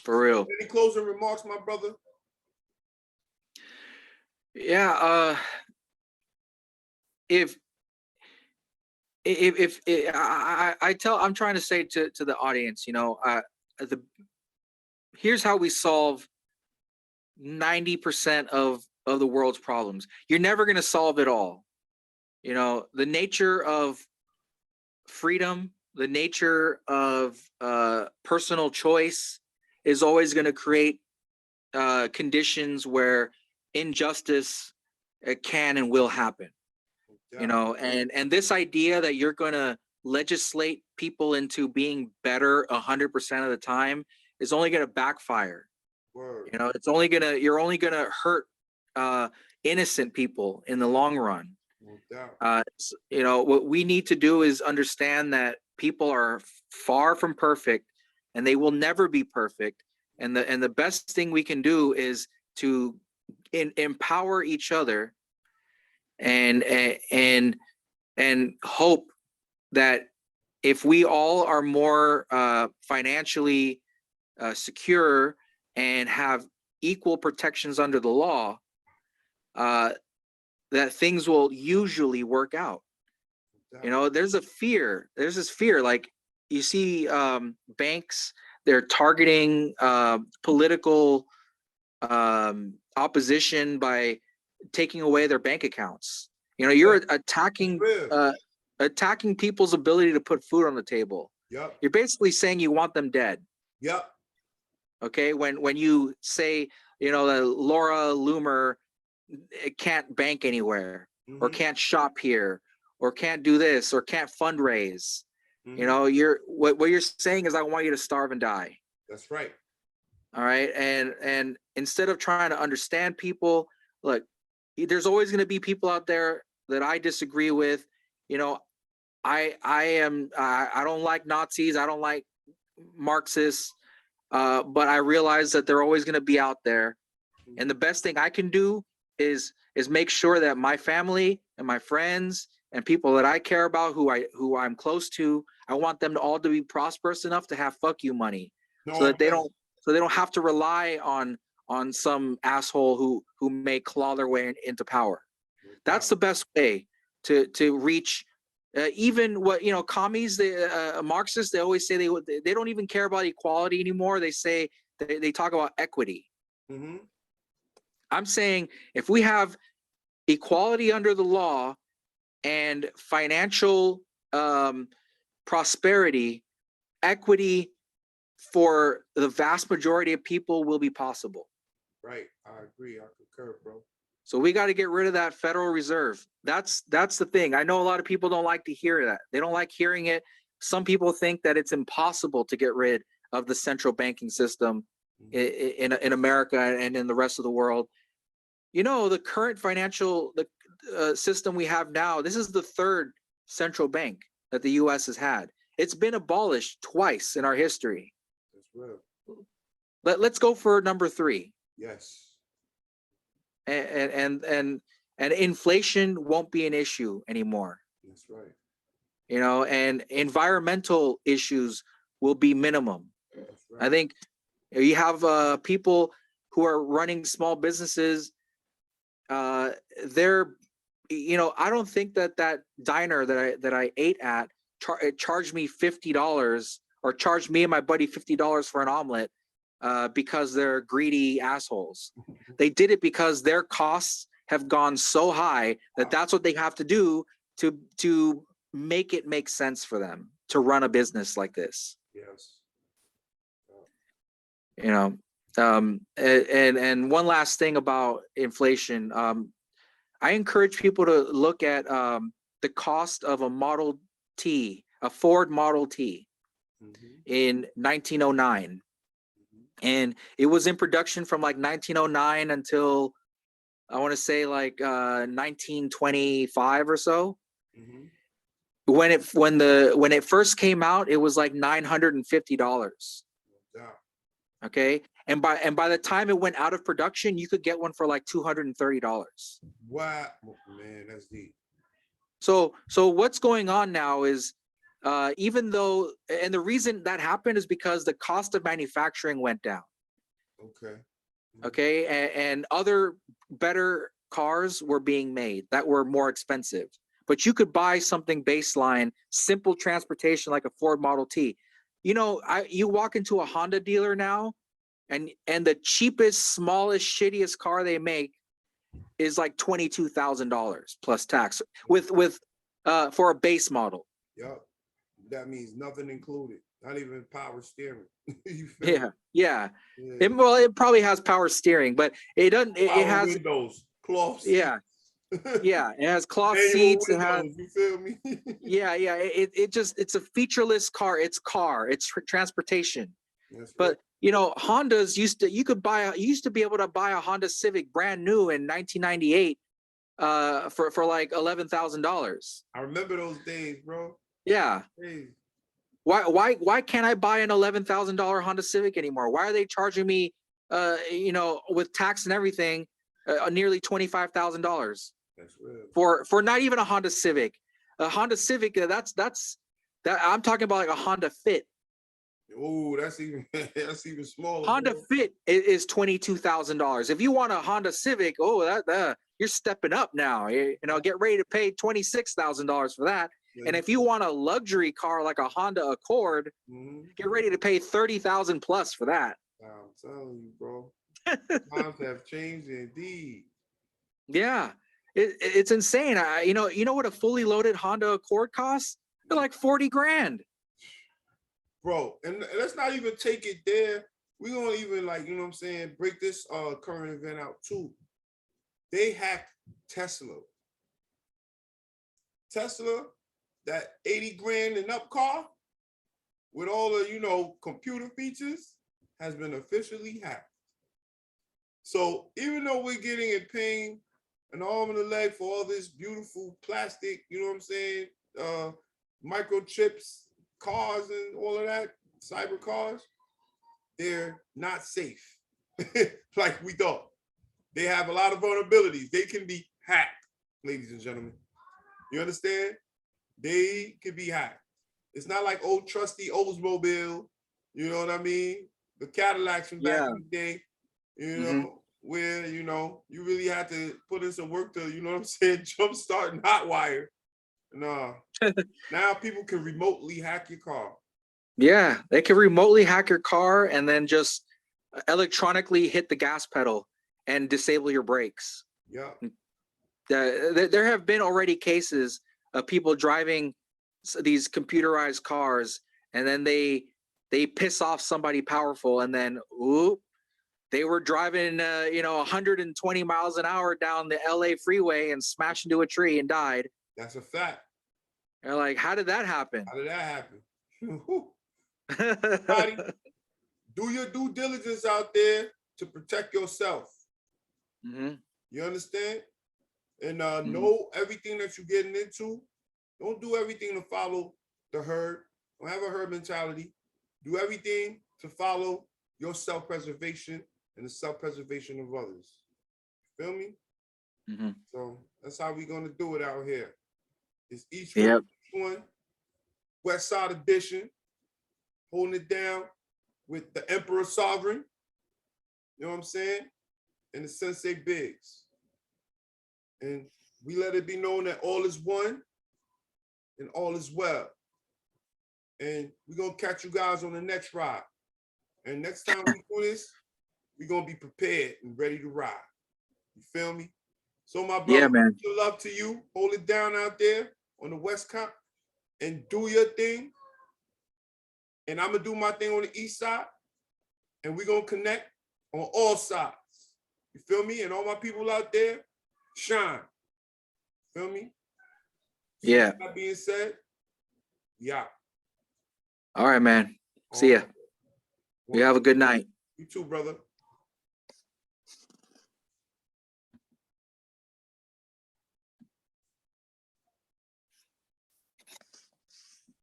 For real. Any closing remarks, my brother? Yeah, if I'm trying to say to the audience, you know, here's how we solve 90% of the world's problems. You're never going to solve it all. You know, the nature of freedom, the nature of personal choice is always going to create conditions where injustice can and will happen. You know, and this idea that you're going to legislate people into being better 100% of the time is only going to backfire. Word. You know, you're only gonna hurt innocent people in the long run. You know, what we need to do is understand that people are far from perfect, and they will never be perfect. And the best thing we can do is to empower each other, and hope that if we all are more financially secure and have equal protections under the law, that things will usually work out. You know, there's this fear, like you see banks, they're targeting political opposition by taking away their bank accounts. You know, you're attacking people's ability to put food on the table. Yep. You're basically saying you want them dead. Yep. Okay, when you say, you know, that Laura Loomer can't bank anywhere, or can't shop here, or can't do this, or can't fundraise, you know, what you're saying is, I want you to starve and die. That's right. All right, and instead of trying to understand people, look, there's always going to be people out there that I disagree with. You know, I don't like Nazis, I don't like Marxists. But I realize that they're always going to be out there, and the best thing I can do is make sure that my family and my friends and people that I care about, who I'm close to, I want them to all to be prosperous enough to have fuck you money, so that they don't have to rely on some asshole who may claw their way into power. That's the best way to reach. Even what, you know, commies, Marxists, they always say they don't even care about equality anymore. They say they talk about equity. I'm saying, if we have equality under the law and financial prosperity, equity for the vast majority of people will be possible. Right, I agree. I concur, bro. So we got to get rid of that Federal Reserve. That's the thing. I know a lot of people don't like to hear that. They don't like hearing it. Some people think that it's impossible to get rid of the central banking system in America and in the rest of the world. You know, the current financial system we have now, this is the third central bank that the U.S. has had. It's been abolished twice in our history. That's real. Let's go for number 3. Yes. And inflation won't be an issue anymore. That's right. You know, and environmental issues will be minimum. That's right. I think you have people who are running small businesses. They're, you know, I don't think that diner that I ate at charged me $50, or charged me and my buddy $50 for an omelet because they're greedy assholes. They did it because their costs have gone so high that that's what they have to do to make it make sense for them to run a business like this. Yes. You know, and one last thing about inflation. I encourage people to look at the cost of a Model T, a Ford Model T in 1909. And it was in production from like 1909 until, I want to say, like 1925 or so. When it first came out, it was like $950. All Okay. And by the time it went out of production, you could get one for like $230. Wow, man, that's deep. So what's going on now is even though, and the reason that happened is because the cost of manufacturing went down. Okay. Okay. And other better cars were being made that were more expensive, but you could buy something baseline, simple transportation like a Ford Model T. You know, you walk into a Honda dealer now, and the cheapest, smallest, shittiest car they make is like $22,000 plus tax with for a base model. Yep. That means nothing included, not even power steering. You feel Yeah, me? yeah. Yeah. It probably has power steering, but it doesn't. It Power has, windows, cloth seats. yeah, yeah. It has cloth Manual seats. It has, windows, you feel me? yeah, yeah. It's a featureless car. It's transportation. That's right. But you know, Hondas used to you used to be able to buy a Honda Civic brand new in 1998 for like $11,000. I remember those days, bro. Yeah. Hey. Why can't I buy an $11,000 Honda Civic anymore? Why are they charging me you know, with tax and everything nearly $25,000 That's real. for not even a Honda Civic? A Honda Civic, that I'm talking about like a Honda Fit. Oh, that's even that's even smaller. Honda bro. Fit is $22,000. If you want a Honda Civic, oh, that you're stepping up now. You know, get ready to pay $26,000 for that. Yeah. And if you want a luxury car like a Honda Accord, get ready to pay 30,000 plus for that. I'm telling you, bro. Times have changed indeed. Yeah, it's insane. You know what a fully loaded Honda Accord costs? They're like 40 grand. Bro, and let's not even take it there. We're gonna even, like, you know what I'm saying, break this current event out too. They hacked Tesla. Tesla, that 80 grand and up car with all the, you know, computer features has been officially hacked. So even though we're getting in pain, an arm and a leg for all this beautiful plastic, you know what I'm saying, microchips, cars and all of that, cyber cars, they're not safe like we thought. They have a lot of vulnerabilities. They can be hacked, ladies and gentlemen. You understand? They can be hacked. It's not like old trusty Oldsmobile, you know what I mean? The Cadillacs from back in the day, you know, where, you know, you really had to put in some work to, you know what I'm saying, jumpstart and hotwire. No. Now people can remotely hack your car. Yeah, they can remotely hack your car and then just electronically hit the gas pedal and disable your brakes. Yeah. There have been already cases of people driving these computerized cars, and then they piss off somebody powerful, and then whoop, they were driving 120 miles an hour down the LA freeway and smashed into a tree and died. That's a fact. They're like, how did that happen? How did that happen? Do your due diligence out there to protect yourself. You understand? And know everything that you're getting into. Don't do everything to follow the herd. Don't have a herd mentality. Do everything to follow your self-preservation and the self-preservation of others. Feel me? So that's how we're gonna do it out here. It's E1T1, West Side Edition, holding it down with the Emperor Soveryn, you know what I'm saying? And the Sensei Bigz. And we let it be known that all is one and all is well. And we're gonna catch you guys on the next ride. And next time we do this, we're gonna be prepared and ready to ride. You feel me? So my brother, yeah, man. Love to you. Hold it down out there on the West Coast and do your thing. And I'm gonna do my thing on the East Side. And we're gonna connect on all sides. You feel me? And all my people out there, shine. Feel me? So yeah. That being said, yeah. All right, man. See ya. You have a good night. You too, brother.